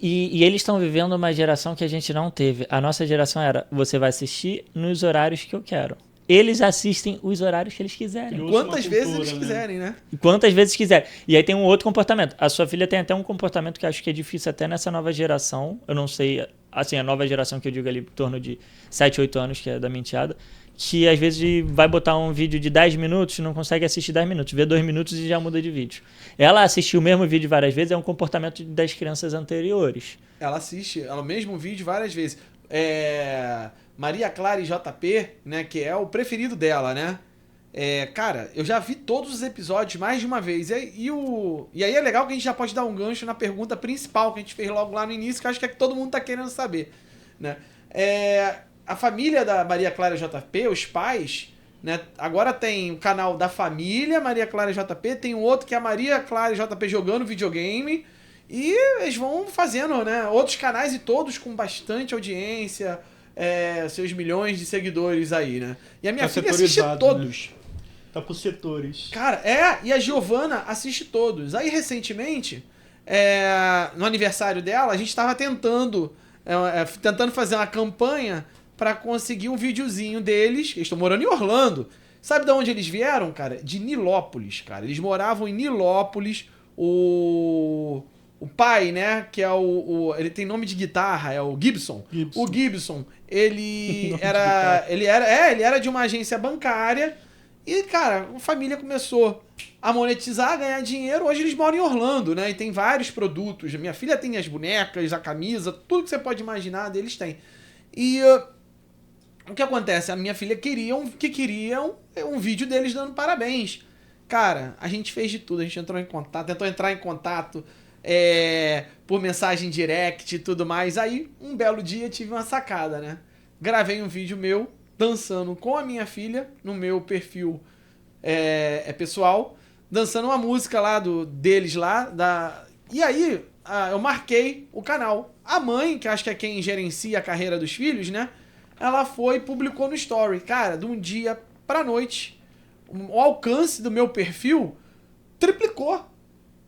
E eles estão vivendo uma geração que a gente não teve. A nossa geração era, você vai assistir nos horários que eu quero. Eles assistem os horários que eles quiserem. Quantas vezes eles quiserem, né? Quantas vezes quiserem. E aí tem um outro comportamento. A sua filha tem até um comportamento que acho que é difícil até nessa nova geração. Eu não sei, assim, a nova geração que eu digo ali, em torno de 7, 8 anos, que é da minha enteada, que às vezes vai botar um vídeo de 10 minutos e não consegue assistir 10 minutos. Vê 2 minutos e já muda de vídeo. Ela assistiu o mesmo vídeo várias vezes, é um comportamento das crianças anteriores. Ela assiste o mesmo vídeo várias vezes. Maria Clara e JP, né, que é o preferido dela, né? Cara, eu já vi todos os episódios mais de uma vez. E aí é legal que a gente já pode dar um gancho na pergunta principal que a gente fez logo lá no início, que eu acho que é que todo mundo tá querendo saber, né? A família da Maria Clara e JP, os pais, né? Agora tem o canal da família Maria Clara e JP, tem um outro que é a Maria Clara e JP jogando videogame. E eles vão fazendo, né, outros canais e todos com bastante audiência, seus milhões de seguidores aí, né? E a minha filha assiste todos. Tá por setores. Cara, e a Giovana assiste todos. Aí, recentemente, no aniversário dela, a gente tava tentando fazer uma campanha pra conseguir um videozinho deles. Eles estão morando em Orlando. Sabe de onde eles vieram, cara? De Nilópolis, cara. Eles moravam em Nilópolis. O pai, né, que é ele tem nome de guitarra, é o Gibson. O Gibson, ele era de uma agência bancária e, cara, a família começou a monetizar, a ganhar dinheiro. Hoje eles moram em Orlando, né, e tem vários produtos. Minha filha tem as bonecas, a camisa, tudo que você pode imaginar deles tem. E o que acontece? A minha filha queria um vídeo deles dando parabéns. Cara, a gente fez de tudo, a gente tentou entrar em contato por mensagem direct e tudo mais. Aí, um belo dia, tive uma sacada, né? Gravei um vídeo meu, dançando com a minha filha, no meu perfil pessoal, dançando uma música lá deles lá. E aí, eu marquei o canal. A mãe, que acho que é quem gerencia a carreira dos filhos, né? Ela foi e publicou no story. Cara, de um dia pra noite, o alcance do meu perfil triplicou.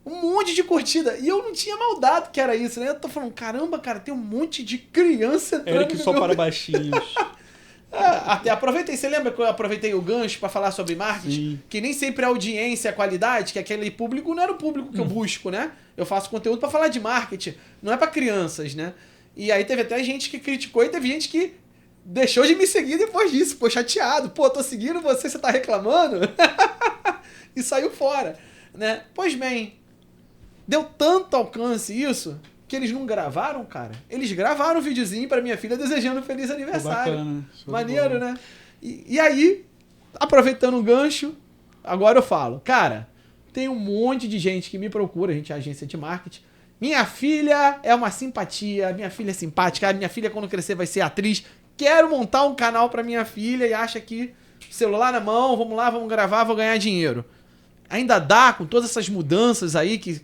Um monte de curtida. E eu não tinha maldade que era isso, né? Eu tô falando, caramba, cara, tem um monte de criança entrando Eric só para baixinhos. Até aproveitei. Você lembra que eu aproveitei o gancho pra falar sobre marketing? Sim. Que nem sempre a audiência, a qualidade, que aquele público não era o público que eu busco, né? Eu faço conteúdo pra falar de marketing, não é pra crianças, né? E aí teve até gente que criticou e teve gente que deixou de me seguir depois disso. Pô, chateado. Pô, tô seguindo você tá reclamando? E saiu fora, né? Pois bem, deu tanto alcance isso que eles não gravaram, cara. Eles gravaram um videozinho pra minha filha desejando um feliz aniversário. Bacana. Maneiro, né? E aí, aproveitando o gancho, agora eu falo. Cara, tem um monte de gente que me procura, a gente é agência de marketing. Minha filha é uma simpatia, minha filha é simpática, minha filha quando crescer vai ser atriz. Quero montar um canal pra minha filha e acha que celular na mão, vamos lá, vamos gravar, vou ganhar dinheiro. Ainda dá, com todas essas mudanças aí que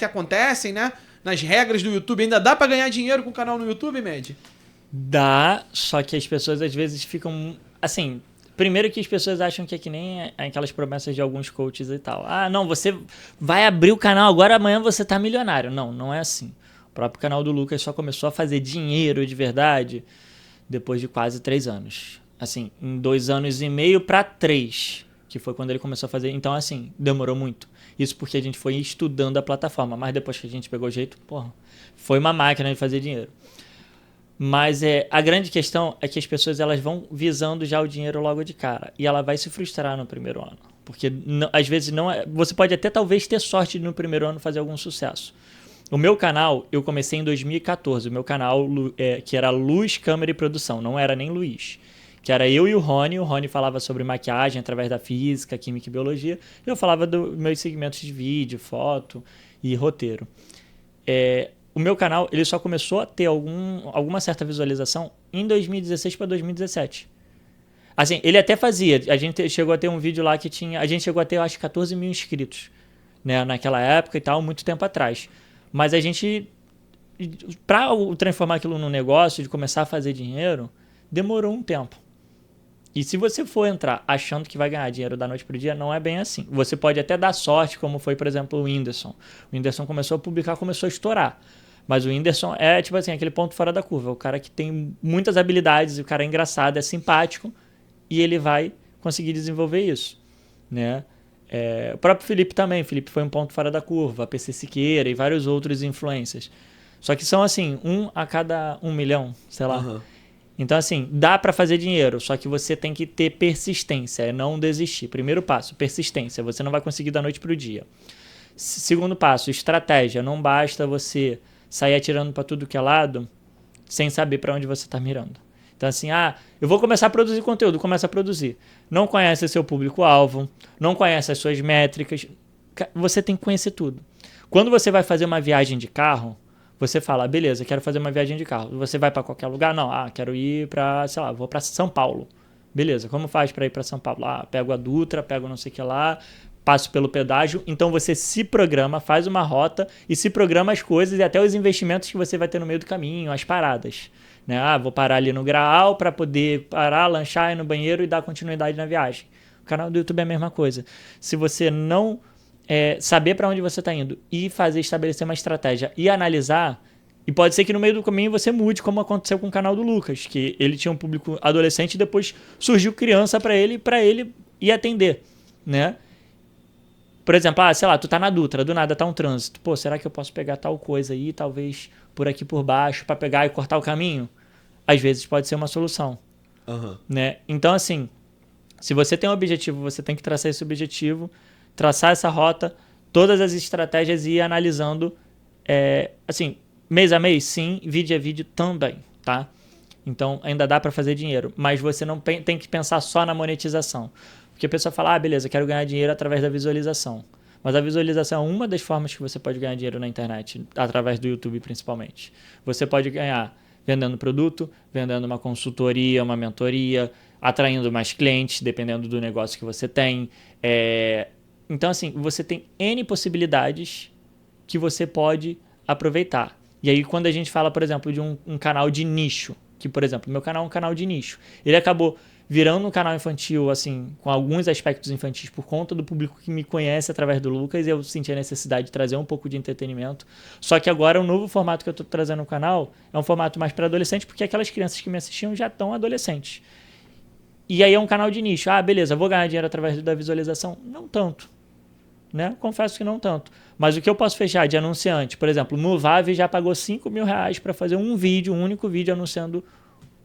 acontecem, né? Nas regras do YouTube, ainda dá pra ganhar dinheiro com o canal no YouTube, Med? Dá, só que as pessoas às vezes ficam... Assim, primeiro que as pessoas acham que é que nem aquelas promessas de alguns coaches e tal. Ah, não, você vai abrir o canal agora, amanhã você tá milionário. Não, não é assim. O próprio canal do Lucas só começou a fazer dinheiro de verdade depois de quase 3 anos. Assim, em 2 anos e meio para 3, que foi quando ele começou a fazer. Então, assim, demorou muito. Isso porque a gente foi estudando a plataforma. Mas depois que a gente pegou o jeito, porra, foi uma máquina de fazer dinheiro. Mas a grande questão é que as pessoas elas vão visando já o dinheiro logo de cara. E ela vai se frustrar no primeiro ano. Porque às vezes não é... Você pode até talvez ter sorte de no primeiro ano fazer algum sucesso. O meu canal, eu comecei em 2014. O meu canal, que era Luz, Câmera e Produção. Não era nem Luiz. Que era eu e o Rony falava sobre maquiagem através da física, química e biologia, e eu falava dos meus segmentos de vídeo, foto e roteiro. O meu canal ele só começou a ter alguma certa visualização em 2016 para 2017. Assim, ele até fazia, a gente chegou a ter um vídeo lá que tinha, a gente chegou a ter, eu acho, 14 mil inscritos, né, naquela época e tal, muito tempo atrás. Mas a gente, para transformar aquilo num negócio, de começar a fazer dinheiro, demorou um tempo. E se você for entrar achando que vai ganhar dinheiro da noite pro dia, não é bem assim. Você pode até dar sorte, como foi, por exemplo, o Whindersson. O Whindersson começou a publicar, começou a estourar. Mas o Whindersson é, tipo assim, aquele ponto fora da curva. O cara que tem muitas habilidades, o cara é engraçado, é simpático, e ele vai conseguir desenvolver isso, né? O próprio Felipe também. Felipe foi um ponto fora da curva. A PC Siqueira e vários outros influencers. Só que são, assim, 1 a cada 1 milhão, sei lá. Uhum. Então, assim, dá para fazer dinheiro, só que você tem que ter persistência, é não desistir. Primeiro passo, persistência. Você não vai conseguir da noite pro dia. Segundo passo, estratégia. Não basta você sair atirando para tudo que é lado sem saber para onde você está mirando. Então, assim, eu vou começar a produzir conteúdo, começa a produzir. Não conhece seu público-alvo, não conhece as suas métricas. Você tem que conhecer tudo. Quando você vai fazer uma viagem de carro, você fala, beleza, quero fazer uma viagem de carro. Você vai para qualquer lugar? Não, quero ir para, sei lá, vou para São Paulo. Beleza, como faz para ir para São Paulo? Pego a Dutra, pego não sei o que lá, passo pelo pedágio. Então você se programa, faz uma rota e se programa as coisas e até os investimentos que você vai ter no meio do caminho, as paradas. Né? Vou parar ali no Graal para poder parar, lanchar, ir no banheiro e dar continuidade na viagem. O canal do YouTube é a mesma coisa. Se você não saber para onde você está indo e estabelecer uma estratégia e analisar, e pode ser que no meio do caminho você mude, como aconteceu com o canal do Lucas, que ele tinha um público adolescente e depois surgiu criança para ele ir atender, né? Por exemplo, sei lá, tu tá na Dutra, do nada tá um trânsito. Pô, será que eu posso pegar tal coisa aí, talvez por aqui por baixo, para pegar e cortar o caminho? Às vezes pode ser uma solução, né? Então, assim, se você tem um objetivo, você tem que traçar esse objetivo, traçar essa rota, todas as estratégias e ir analisando, assim, mês a mês, sim, vídeo a vídeo também, tá? Então, ainda dá para fazer dinheiro, mas você não tem que pensar só na monetização. Porque a pessoa fala, beleza, quero ganhar dinheiro através da visualização. Mas a visualização é uma das formas que você pode ganhar dinheiro na internet, através do YouTube principalmente. Você pode ganhar vendendo produto, vendendo uma consultoria, uma mentoria, atraindo mais clientes, dependendo do negócio que você tem. Então, assim, você tem N possibilidades que você pode aproveitar. E aí, quando a gente fala, por exemplo, de um canal de nicho, que, por exemplo, meu canal é um canal de nicho, ele acabou virando um canal infantil, assim, com alguns aspectos infantis por conta do público que me conhece através do Lucas, e eu senti a necessidade de trazer um pouco de entretenimento. Só que agora o novo formato que eu estou trazendo no canal é um formato mais para adolescente, porque aquelas crianças que me assistiam já estão adolescentes. E aí é um canal de nicho. Beleza, vou ganhar dinheiro através da visualização? Não tanto, né? Confesso que não tanto. Mas o que eu posso fechar de anunciante, por exemplo, o Movavi já pagou R$5.000 para fazer um único vídeo anunciando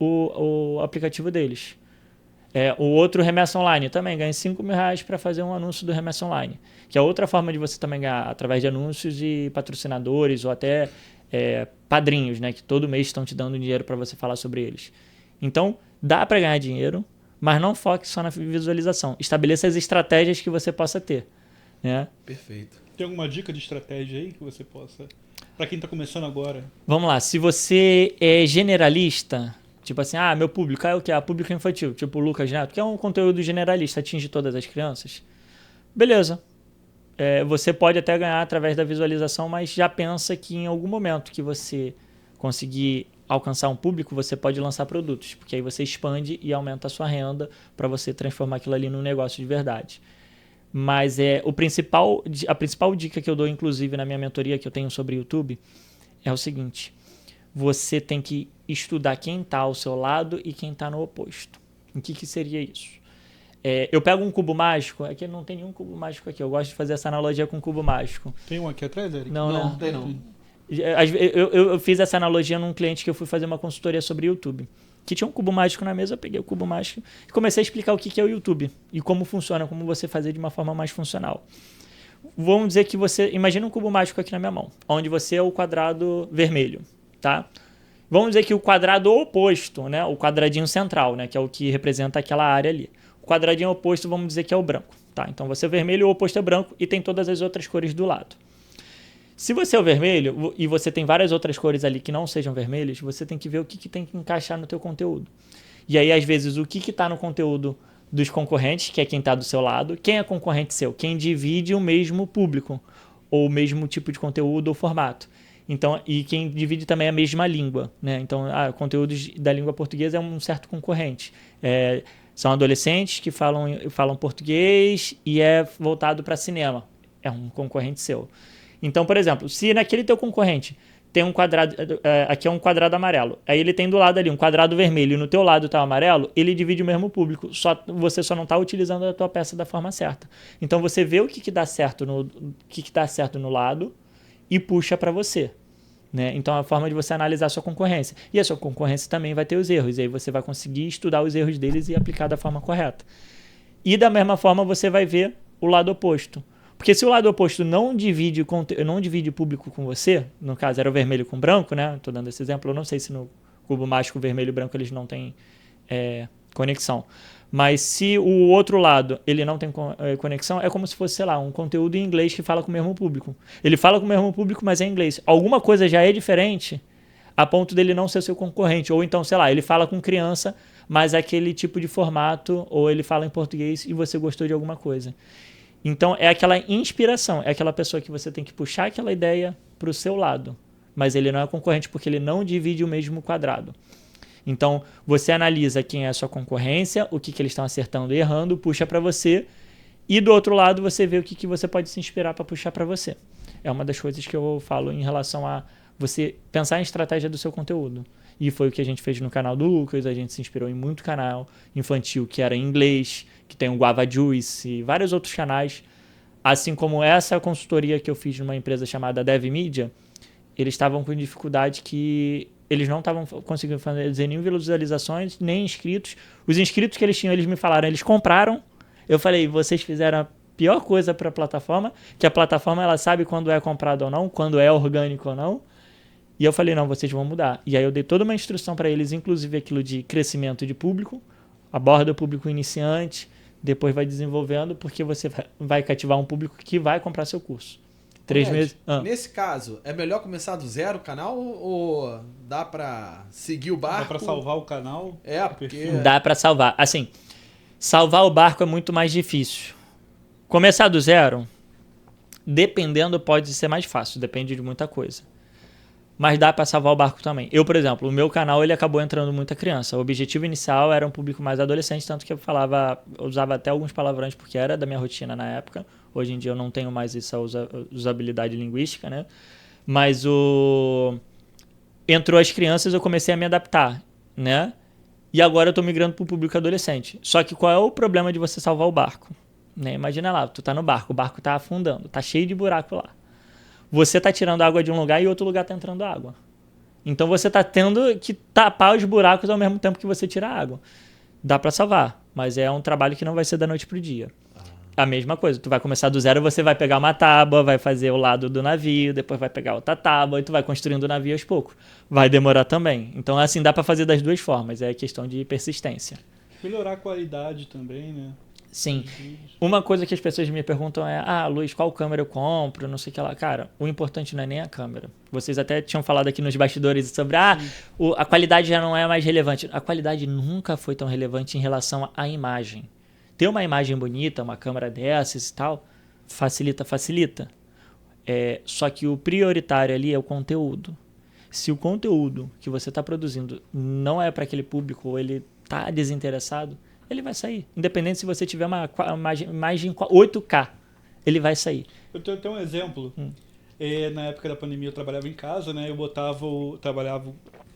o aplicativo deles. O outro Remessa Online também ganha R$5.000 para fazer um anúncio do Remessa Online, que é outra forma de você também ganhar através de anúncios e patrocinadores ou até padrinhos, né, que todo mês estão te dando dinheiro para você falar sobre eles. Então, dá para ganhar dinheiro, mas não foque só na visualização. Estabeleça as estratégias que você possa ter, né? Perfeito. Tem alguma dica de estratégia aí que você possa... Para quem está começando agora. Vamos lá, se você é generalista... Tipo assim, meu público é o quê? Público infantil. Tipo o Lucas Neto, que é um conteúdo generalista, atinge todas as crianças. Beleza. Você pode até ganhar através da visualização, mas já pensa que em algum momento que você conseguir alcançar um público, você pode lançar produtos. Porque aí você expande e aumenta a sua renda para você transformar aquilo ali num negócio de verdade. Mas a principal dica que eu dou, inclusive, na minha mentoria que eu tenho sobre YouTube, é o seguinte... Você tem que estudar quem está ao seu lado e quem está no oposto. O que seria isso? Eu pego um cubo mágico, aqui não tem nenhum cubo mágico aqui, eu gosto de fazer essa analogia com o cubo mágico. Tem um aqui atrás, Eric? Não, tem não. Eu fiz essa analogia num cliente que eu fui fazer uma consultoria sobre YouTube, que tinha um cubo mágico na mesa, eu peguei o cubo mágico e comecei a explicar o que é o YouTube e como funciona, como você fazer de uma forma mais funcional. Vamos dizer que você... Imagina um cubo mágico aqui na minha mão, onde você é o quadrado vermelho. Tá? Vamos dizer que o quadrado oposto, né, o quadradinho central, né, que é o que representa aquela área ali. O quadradinho oposto, vamos dizer que é o branco. Tá? Então você é vermelho, o oposto é branco e tem todas as outras cores do lado. Se você é o vermelho e você tem várias outras cores ali que não sejam vermelhas, você tem que ver o que tem que encaixar no teu conteúdo. E aí, às vezes, o que está no conteúdo dos concorrentes, que é quem está do seu lado, quem é concorrente seu? Quem divide o mesmo público, ou o mesmo tipo de conteúdo ou formato. Então, e quem divide também a mesma língua, né? Então, conteúdos da língua portuguesa é um certo concorrente. São adolescentes que falam português e é voltado para cinema. É um concorrente seu. Então, por exemplo, se naquele teu concorrente tem um quadrado, aqui é um quadrado amarelo, aí ele tem do lado ali um quadrado vermelho e no teu lado está o amarelo, ele divide o mesmo público, você só não está utilizando a tua peça da forma certa. Então, você vê o que dá certo no lado e puxa para você, né? Então é a forma de você analisar a sua concorrência. E a sua concorrência também vai ter os erros. E aí você vai conseguir estudar os erros deles e aplicar da forma correta. E da mesma forma você vai ver o lado oposto. Porque se o lado oposto não divide público com você, no caso era o vermelho com branco, né? Estou dando esse exemplo. Eu não sei se no cubo mágico vermelho e branco eles não têm conexão. Mas se o outro lado ele não tem conexão, é como se fosse, sei lá, um conteúdo em inglês que fala com o mesmo público. Ele fala com o mesmo público, mas é em inglês. Alguma coisa já é diferente a ponto dele não ser seu concorrente. Ou então, sei lá, ele fala com criança, mas é aquele tipo de formato, ou ele fala em português e você gostou de alguma coisa. Então, é aquela inspiração, é aquela pessoa que você tem que puxar aquela ideia para o seu lado. Mas ele não é concorrente porque ele não divide o mesmo quadrado. Então, você analisa quem é a sua concorrência, o que eles estão acertando e errando, puxa para você. E do outro lado, você vê o que você pode se inspirar para puxar para você. É uma das coisas que eu falo em relação a você pensar em estratégia do seu conteúdo. E foi o que a gente fez no canal do Lucas, a gente se inspirou em muito canal infantil que era em inglês, que tem o Guava Juice e vários outros canais. Assim como essa consultoria que eu fiz numa empresa chamada Dev Media, eles estavam com dificuldade que eles não estavam conseguindo fazer nem visualizações, nem inscritos. Os inscritos que eles tinham, eles me falaram, eles compraram. Eu falei, vocês fizeram a pior coisa para a plataforma, que a plataforma ela sabe quando é comprado ou não, quando é orgânico ou não. E eu falei, não, vocês vão mudar. E aí eu dei toda uma instrução para eles, inclusive aquilo de crescimento de público, aborda o público iniciante, depois vai desenvolvendo, porque você vai cativar um público que vai comprar seu curso. 3 meses. Nesse caso, é melhor começar do zero o canal ou dá para seguir o barco? Dá pra salvar o canal? É, porque... Dá para salvar. Assim, salvar o barco é muito mais difícil. Começar do zero, dependendo, pode ser mais fácil, depende de muita coisa. Mas dá para salvar o barco também. Eu, por exemplo, o meu canal ele acabou entrando muita criança. O objetivo inicial era um público mais adolescente, tanto que eu usava até alguns palavrões porque era da minha rotina na época. Hoje em dia eu não tenho mais essa usabilidade linguística, né? Mas entrou as crianças, eu comecei a me adaptar, né? E agora eu tô migrando pro público adolescente. Só que qual é o problema de você salvar o barco? Né? Imagina lá, tu tá no barco, o barco tá afundando, tá cheio de buraco lá. Você tá tirando água de um lugar e outro lugar tá entrando água. Então você tá tendo que tapar os buracos ao mesmo tempo que você tira a água. Dá para salvar, mas é um trabalho que não vai ser da noite pro dia. A mesma coisa, tu vai começar do zero, você vai pegar uma tábua, vai fazer o lado do navio, depois vai pegar outra tábua e tu vai construindo o navio aos poucos. Vai demorar também. Então assim, dá para fazer das duas formas, é questão de persistência. Melhorar a qualidade também, né? Sim. Uma coisa que as pessoas me perguntam é, Luiz, qual câmera eu compro, não sei o que lá. Cara, o importante não é nem a câmera. Vocês até tinham falado aqui nos bastidores sobre, a qualidade já não é mais relevante. A qualidade nunca foi tão relevante em relação à imagem. Ter uma imagem bonita, uma câmera dessas e tal, facilita. Só que o prioritário ali é o conteúdo. Se o conteúdo que você está produzindo não é para aquele público ou ele está desinteressado, ele vai sair. Independente se você tiver uma imagem 8K, ele vai sair. Eu tenho até um exemplo. Na época da pandemia eu trabalhava em casa, né?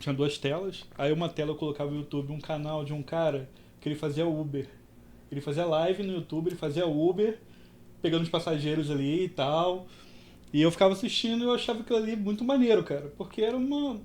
Tinha 2 telas. Aí uma tela eu colocava no YouTube um canal de um cara que ele fazia Uber. Ele fazia live no YouTube, ele fazia Uber, pegando os passageiros ali e tal. E eu ficava assistindo e eu achava aquilo ali muito maneiro, cara. Porque era uma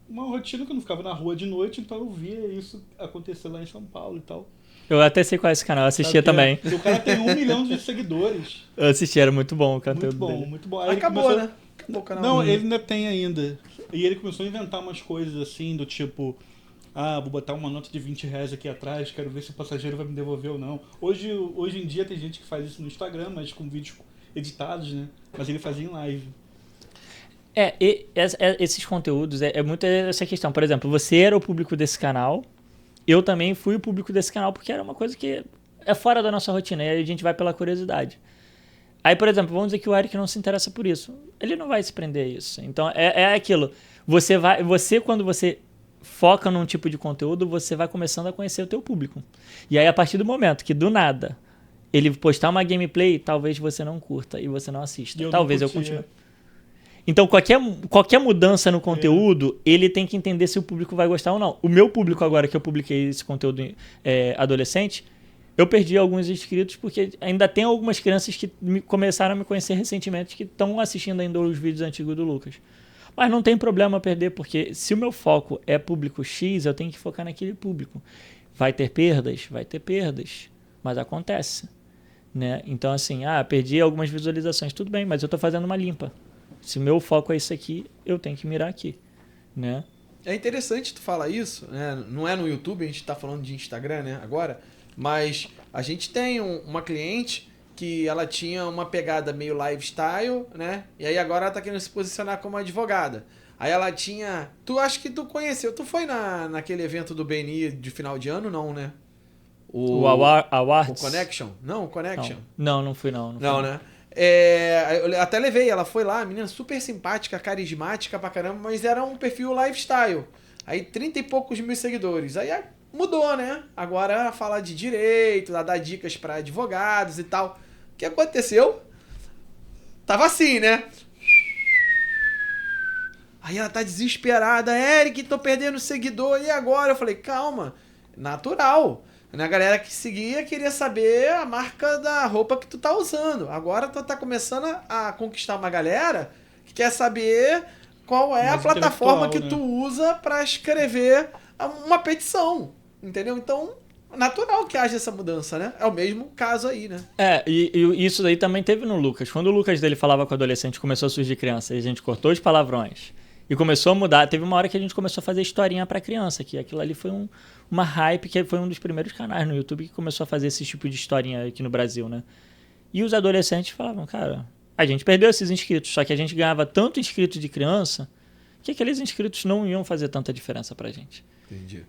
rotina que eu não ficava na rua de noite, então eu via isso acontecer lá em São Paulo e tal. Eu até sei qual é esse canal, eu assistia também. O cara tem 1 milhão de seguidores. Eu assisti, era muito bom o conteúdo dele. Muito bom. Aí acabou, né? Acabou o canal. Não, ele ainda tem ainda. E ele começou a inventar umas coisas assim, do tipo... vou botar uma nota de R$20 aqui atrás, quero ver se o passageiro vai me devolver ou não. Hoje em dia tem gente que faz isso no Instagram, mas com vídeos editados, né? Mas ele fazia em live. Esses conteúdos, é muito essa questão. Por exemplo, você era o público desse canal, eu também fui o público desse canal, porque era uma coisa que é fora da nossa rotina, e aí a gente vai pela curiosidade. Aí, por exemplo, vamos dizer que o Eric não se interessa por isso. Ele não vai se prender a isso. Então, é aquilo. Quando você foca num tipo de conteúdo, você vai começando a conhecer o teu público. E aí, a partir do momento que, do nada, ele postar uma gameplay, talvez você não curta e você não assista. Talvez eu continue. Então, qualquer mudança no conteúdo, ele tem que entender se o público vai gostar ou não. O meu público, agora que eu publiquei esse conteúdo adolescente, eu perdi alguns inscritos porque ainda tem algumas crianças que começaram a me conhecer recentemente que estão assistindo ainda os vídeos antigos do Lucas. Mas não tem problema perder, porque se o meu foco é público X, eu tenho que focar naquele público. Vai ter perdas? Vai ter perdas. Mas acontece. Né? Então, assim, perdi algumas visualizações. Tudo bem, mas eu estou fazendo uma limpa. Se o meu foco é isso aqui, eu tenho que mirar aqui. Né? É interessante tu falar isso, né? Não é no YouTube, a gente está falando de Instagram, né, agora, mas a gente tem uma cliente que ela tinha uma pegada meio lifestyle, né? E aí agora ela tá querendo se posicionar como advogada. Aí ela tinha... acho que tu conheceu, tu foi naquele evento do BNI de final de ano, não, né? O Awards? O Connection? Não, o Connection. Não fui não. Não, né? Eu até levei, ela foi lá, menina super simpática, carismática pra caramba, mas era um perfil lifestyle. Aí 30 e poucos mil seguidores. Aí mudou, né? Agora fala de direito, dar dicas para advogados e tal. O que aconteceu? Tava assim, né? Aí ela tá desesperada. Eric, tô perdendo seguidor. E agora? Eu falei, calma. Natural. A galera que seguia queria saber a marca da roupa que tu tá usando. Agora tu tá começando a conquistar uma galera que quer saber qual é a plataforma que tu usa pra escrever uma petição. Entendeu? Então, natural que haja essa mudança, né? É o mesmo caso aí, né? E isso daí também teve no Lucas. Quando o Lucas dele falava com o adolescente, começou a surgir criança, e a gente cortou os palavrões e começou a mudar. Teve uma hora que a gente começou a fazer historinha pra criança, que aquilo ali foi uma hype, que foi um dos primeiros canais no YouTube que começou a fazer esse tipo de historinha aqui no Brasil, né? E os adolescentes falavam, cara, a gente perdeu esses inscritos, só que a gente ganhava tanto inscrito de criança que aqueles inscritos não iam fazer tanta diferença pra gente. Entendi.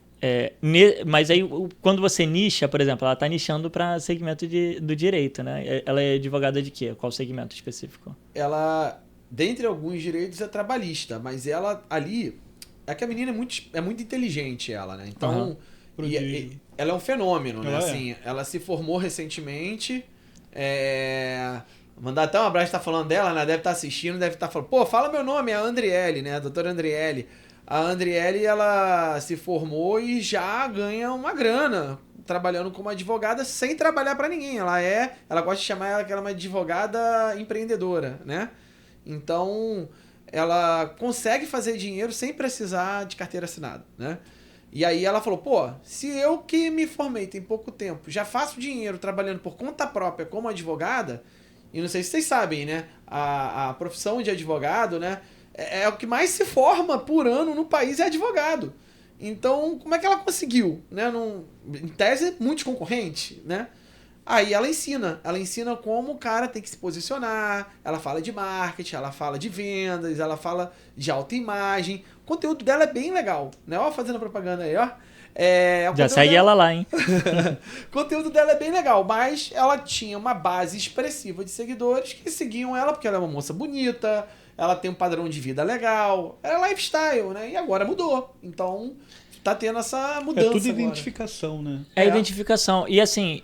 Mas aí, quando você nicha, por exemplo, ela tá nichando para segmento do direito, né? Ela é advogada de quê? Qual segmento específico? Ela, dentre alguns direitos, é trabalhista, mas ela ali... É que a menina é muito inteligente, ela, né? Então, ela é um fenômeno, né? Assim, ela se formou recentemente. Mandar até um abraço, tá falando dela, né? Deve estar assistindo, deve estar falando... Pô, fala meu nome, é a Andriele, né? A doutora Andriele. A Andriele, ela se formou e já ganha uma grana trabalhando como advogada sem trabalhar para ninguém. Ela gosta de chamar ela que ela é uma advogada empreendedora, né? Então, ela consegue fazer dinheiro sem precisar de carteira assinada, né? E aí ela falou, pô, se eu que me formei tem pouco tempo, já faço dinheiro trabalhando por conta própria como advogada, e não sei se vocês sabem, né? A profissão de advogado, né? É o que mais se forma por ano no país é advogado. Então, como é que ela conseguiu? Né? Em tese, muitos concorrentes, né? Aí ela ensina como o cara tem que se posicionar, ela fala de marketing, ela fala de vendas, ela fala de autoimagem. O conteúdo dela é bem legal, né? Ó, fazendo propaganda aí, ó. Já segue ela lá, hein? O conteúdo dela é bem legal, mas ela tinha uma base expressiva de seguidores que seguiam ela porque ela é uma moça bonita, ela tem um padrão de vida legal, é lifestyle, né? E agora mudou. Então, tá tendo essa mudança. É tudo agora. identificação, né? É identificação. E assim,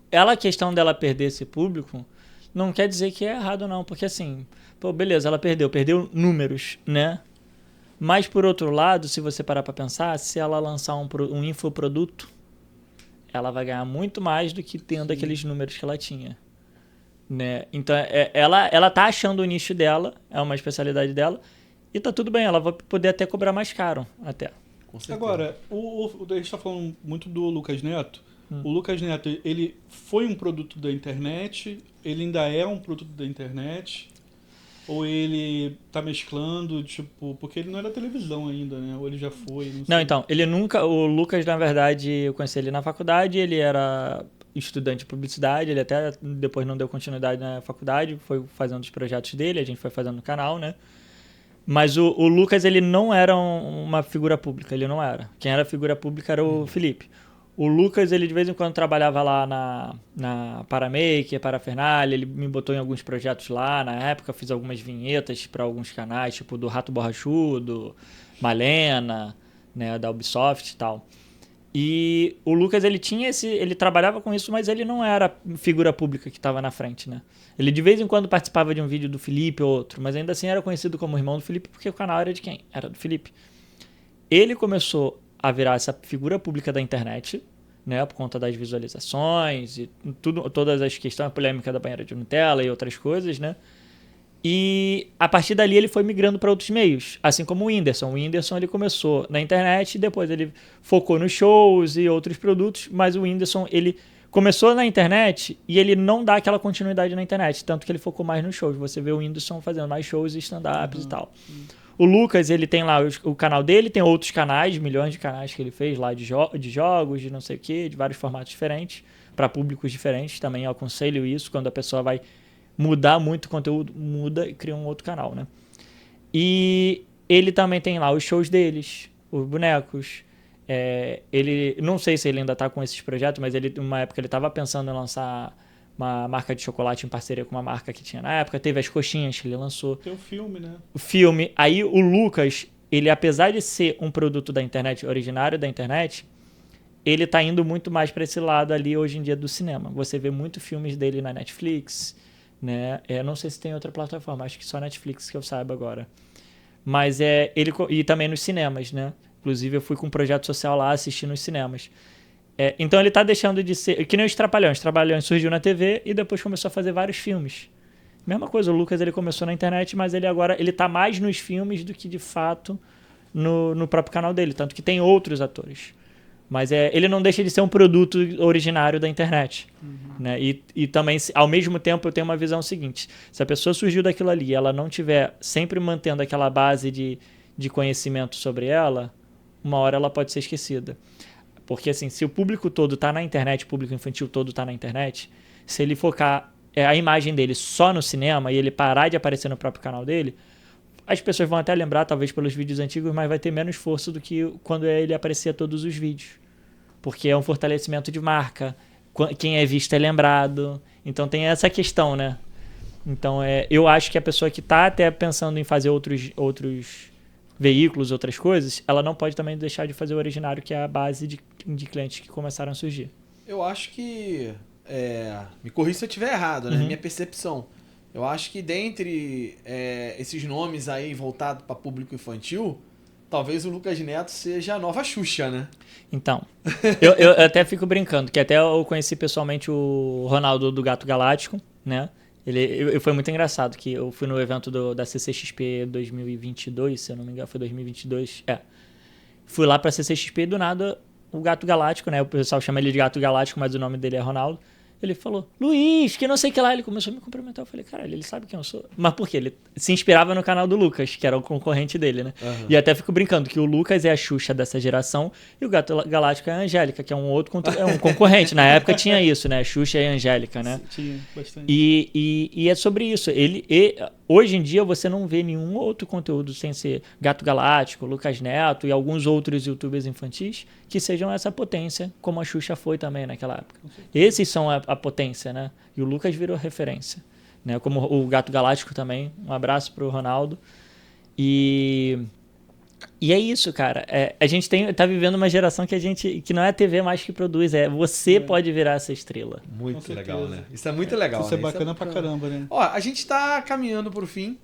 a questão dela perder esse público não quer dizer que é errado, não. Porque assim, pô, beleza, ela perdeu números, né? Mas por outro lado, se você parar pra pensar, se ela lançar um infoproduto, ela vai ganhar muito mais do que tendo aqueles números que ela tinha. Né? Então, ela tá achando o nicho dela, é uma especialidade dela, e tá tudo bem, ela vai poder até cobrar mais caro, até. Agora, a gente tá falando muito do Lucas Neto. O Lucas Neto, ele foi um produto da internet, ele ainda é um produto da internet, ou ele tá mesclando, tipo, porque ele não era televisão ainda, né? Ou ele já foi, não sei. Não, então, ele nunca, o Lucas, na verdade, eu conheci ele na faculdade, ele era estudante de publicidade, ele até depois não deu continuidade na faculdade, foi fazendo os projetos dele, a gente foi fazendo no canal, né? Mas o Lucas, ele não era uma figura pública, ele não era. Quem era figura pública era o Felipe. O Lucas, ele de vez em quando trabalhava lá na Paramaker, Parafernália, ele me botou em alguns projetos lá, na época fiz algumas vinhetas para alguns canais, tipo do Rato Borrachudo, Malena, né, da Ubisoft e tal. E o Lucas, ele trabalhava com isso, mas ele não era figura pública que estava na frente, né? Ele de vez em quando participava de um vídeo do Felipe ou outro, mas ainda assim era conhecido como irmão do Felipe, porque o canal era de quem? Era do Felipe. Ele começou a virar essa figura pública da internet, né, por conta das visualizações e todas as questões, a polêmica da banheira de Nutella e outras coisas, né? E a partir dali ele foi migrando para outros meios, assim como o Whindersson. O Whindersson, ele começou na internet e depois ele focou nos shows e outros produtos, mas o Whindersson, ele começou na internet e ele não dá aquela continuidade na internet, tanto que ele focou mais nos shows. Você vê o Whindersson fazendo mais shows e stand-ups e tal. O Lucas, ele tem lá o canal dele, tem outros canais, milhões de canais que ele fez lá de jogos, de não sei o quê, de vários formatos diferentes, para públicos diferentes. Também eu aconselho isso, quando a pessoa vai mudar muito o conteúdo, muda e cria um outro canal, né? E ele também tem lá os shows deles, os bonecos. Ele, não sei se ele ainda tá com esses projetos, mas ele, uma época ele estava pensando em lançar uma marca de chocolate em parceria com uma marca que tinha na época. Teve as coxinhas que ele lançou. Tem o filme, né? O filme. Aí o Lucas, ele, apesar de ser um produto da internet, originário da internet, ele tá indo muito mais para esse lado ali hoje em dia do cinema. Você vê muito filmes dele na Netflix, né? Não sei se tem outra plataforma, acho que só Netflix que eu saiba agora. Mas e também nos cinemas, né? Inclusive eu fui com um projeto social lá assistir nos cinemas. Então ele tá deixando de ser... Que nem os Trapalhões. Trapalhões surgiu na TV e depois começou a fazer vários filmes. Mesma coisa, o Lucas ele começou na internet, mas ele agora ele tá mais nos filmes do que de fato no próprio canal dele. Tanto que tem outros atores. Mas ele não deixa de ser um produto originário da internet. Né? E também, ao mesmo tempo, eu tenho uma visão seguinte. Se a pessoa surgiu daquilo ali e ela não tiver sempre mantendo aquela base de conhecimento sobre ela, uma hora ela pode ser esquecida. Porque assim, se o público todo está na internet, o público infantil todo está na internet, se ele focar a imagem dele só no cinema e ele parar de aparecer no próprio canal dele, as pessoas vão até lembrar, talvez pelos vídeos antigos, mas vai ter menos força do que quando ele aparecia todos os vídeos. Porque é um fortalecimento de marca. Quem é visto é lembrado. Então tem essa questão, né? Então eu acho que a pessoa que está até pensando em fazer outros veículos, outras coisas, ela não pode também deixar de fazer o originário, que é a base de clientes que começaram a surgir. Eu acho que... me corrija se eu estiver errado, né? Minha percepção. Eu acho que dentre esses nomes aí voltados para público infantil, talvez o Lucas Neto seja a nova Xuxa, né? Então, eu até fico brincando, que até eu conheci pessoalmente o Ronaldo do Gato Galáctico, né? Foi muito engraçado, que eu fui no evento da CCXP 2022, se eu não me engano, foi 2022. Fui lá pra CCXP e do nada o Gato Galáctico, né? O pessoal chama ele de Gato Galáctico, mas o nome dele é Ronaldo. Ele falou, Luiz, que não sei o que lá. Ele começou a me cumprimentar. Eu falei, caralho, ele sabe quem eu sou. Mas por quê? Ele se inspirava no canal do Lucas, que era o concorrente dele, né? Uhum. E até fico brincando que o Lucas é a Xuxa dessa geração e o Gato Galáctico é a Angélica, que é um concorrente. Na época tinha isso, né? Xuxa e Angélica, né? Tinha, bastante. E é sobre isso. Hoje em dia você não vê nenhum outro conteúdo sem ser Gato Galáctico, Lucas Neto e alguns outros youtubers infantis que sejam essa potência, como a Xuxa foi também naquela época. Esses são a potência, né? E o Lucas virou referência, né? Como o Gato Galáctico também. Um abraço pro Ronaldo. E é isso, cara. A gente tá vivendo uma geração que não é a TV mais que produz, você pode virar essa estrela. Muito legal, né? Isso é muito legal, Isso é bacana pra caramba, né? Ó, a gente tá caminhando pro fim.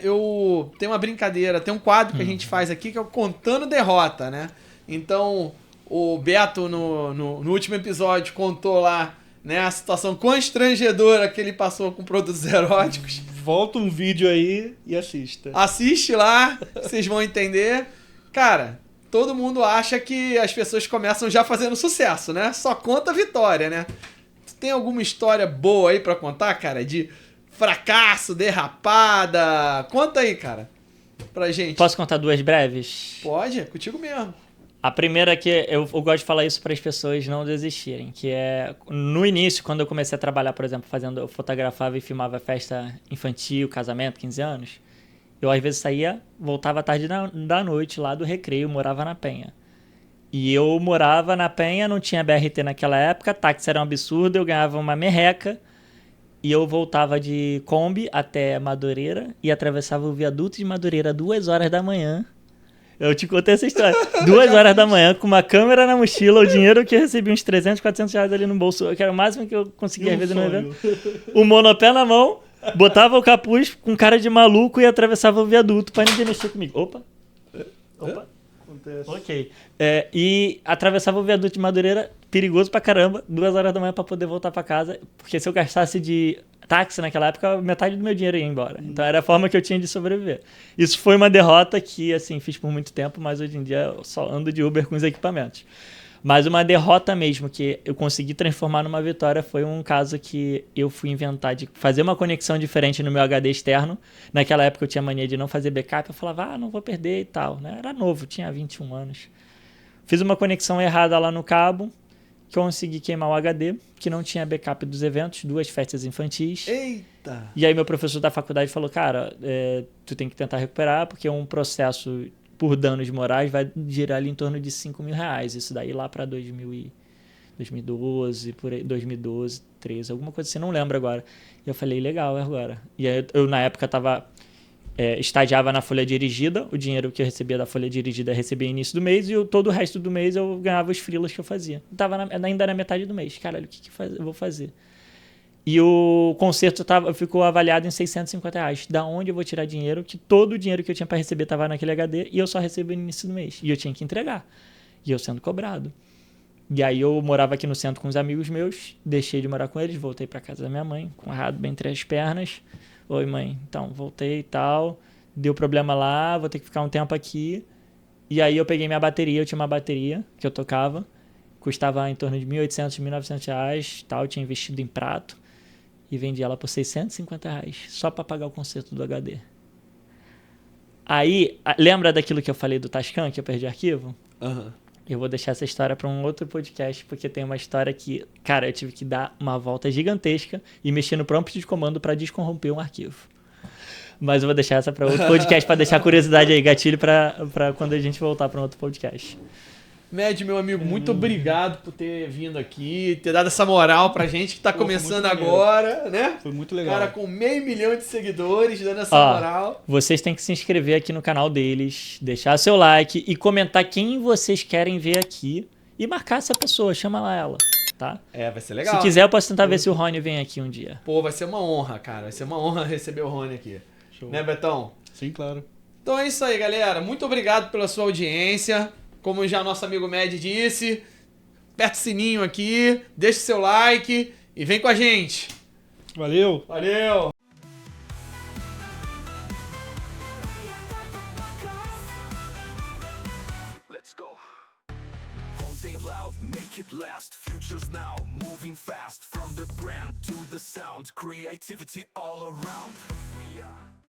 Eu tenho uma brincadeira, tem um quadro que a gente faz aqui que é o Contando Derrota, né? Então, o Beto, no último episódio, contou lá, né, a situação constrangedora que ele passou com produtos eróticos. Volta um vídeo aí e assista. Assiste lá, vocês vão entender. Cara, todo mundo acha que as pessoas começam já fazendo sucesso, né? Só conta a vitória, né? Tem alguma história boa aí pra contar, cara? De fracasso, derrapada? Conta aí, cara, pra gente. Posso contar duas breves? Pode, é contigo mesmo. A primeira é que eu gosto de falar isso para as pessoas não desistirem, que é no início, quando eu comecei a trabalhar, por exemplo, eu fotografava e filmava festa infantil, casamento, 15 anos, eu às vezes saía, voltava à tarde da noite lá do Recreio, morava na Penha. E eu morava na Penha, não tinha BRT naquela época, táxi era um absurdo, eu ganhava uma merreca e eu voltava de Kombi até Madureira e atravessava o viaduto de Madureira 2 horas da manhã. Eu te contei essa história. 2 horas da manhã, com uma câmera na mochila, o dinheiro que eu recebi, uns 300, 400 reais ali no bolso, que era o máximo que eu conseguia, às vezes, no evento. O monopé na mão, botava o capuz com cara de maluco e atravessava o viaduto pra ninguém mexer comigo. Opa. Acontece. Ok. E atravessava o viaduto de Madureira, perigoso pra caramba, 2 horas da manhã pra poder voltar pra casa, porque se eu gastasse de táxi naquela época, metade do meu dinheiro ia embora. Então era a forma que eu tinha de sobreviver. Isso foi uma derrota que, assim, fiz por muito tempo, mas hoje em dia eu só ando de Uber com os equipamentos. Mas uma derrota mesmo que eu consegui transformar numa vitória foi um caso que eu fui inventar de fazer uma conexão diferente no meu HD externo. Naquela época eu tinha mania de não fazer backup, eu falava, não vou perder e tal, né? Era novo, tinha 21 anos. Fiz uma conexão errada lá no cabo, que eu consegui queimar o HD, que não tinha backup dos eventos, 2 festas infantis. Eita! E aí meu professor da faculdade falou, cara, tu tem que tentar recuperar, porque um processo por danos morais vai girar ali em torno de 5 mil reais. Isso daí lá para 2012, por aí, 2012, 13, alguma coisa assim, não lembro agora. E eu falei, legal, é agora. E aí eu na época tava estagiava na folha dirigida, o dinheiro que eu recebia da folha dirigida eu recebia no início do mês, e todo o resto do mês eu ganhava os freelas que eu fazia. Tava ainda na metade do mês. Caralho, o que eu vou fazer? E o conserto ficou avaliado em R$650. Da onde eu vou tirar dinheiro? Que todo o dinheiro que eu tinha para receber estava naquele HD e eu só recebo no início do mês. E eu tinha que entregar. E eu sendo cobrado. E aí eu morava aqui no centro com os amigos meus, deixei de morar com eles, voltei para casa da minha mãe, com o rabo bem entre as pernas. Oi, mãe, então, voltei e tal, deu problema lá, vou ter que ficar um tempo aqui. E aí eu peguei minha bateria, eu tinha uma bateria que eu tocava, custava em torno de R$1.800, R$1.900, tal, eu tinha investido em prato, e vendi ela por R$650, só para pagar o conserto do HD. Aí, lembra daquilo que eu falei do Tascam, que eu perdi arquivo? Aham. Eu vou deixar essa história para um outro podcast, porque tem uma história que, cara, eu tive que dar uma volta gigantesca e mexer no prompt de comando para descorromper um arquivo. Mas eu vou deixar essa para outro podcast, para deixar a curiosidade aí, gatilho para quando a gente voltar para um outro podcast. Med, meu amigo, muito obrigado por ter vindo aqui, ter dado essa moral pra gente que tá começando agora, né? Foi muito legal. Cara com 500 mil de seguidores, dando essa moral. Vocês têm que se inscrever aqui no canal deles, deixar seu like e comentar quem vocês querem ver aqui e marcar essa pessoa, chama lá ela, tá? Vai ser legal. Se quiser, eu posso tentar ver se o Rony vem aqui um dia. Pô, vai ser uma honra, cara. Vai ser uma honra receber o Rony aqui. Show. Né, Betão? Sim, claro. Então é isso aí, galera. Muito obrigado pela sua audiência. Como já nosso amigo Med disse, aperta o sininho aqui, deixa o seu like e vem com a gente. Valeu! Valeu! Let's go. Stay loud, make it last. Future's now, moving fast. From the brand to the sound, creativity all around.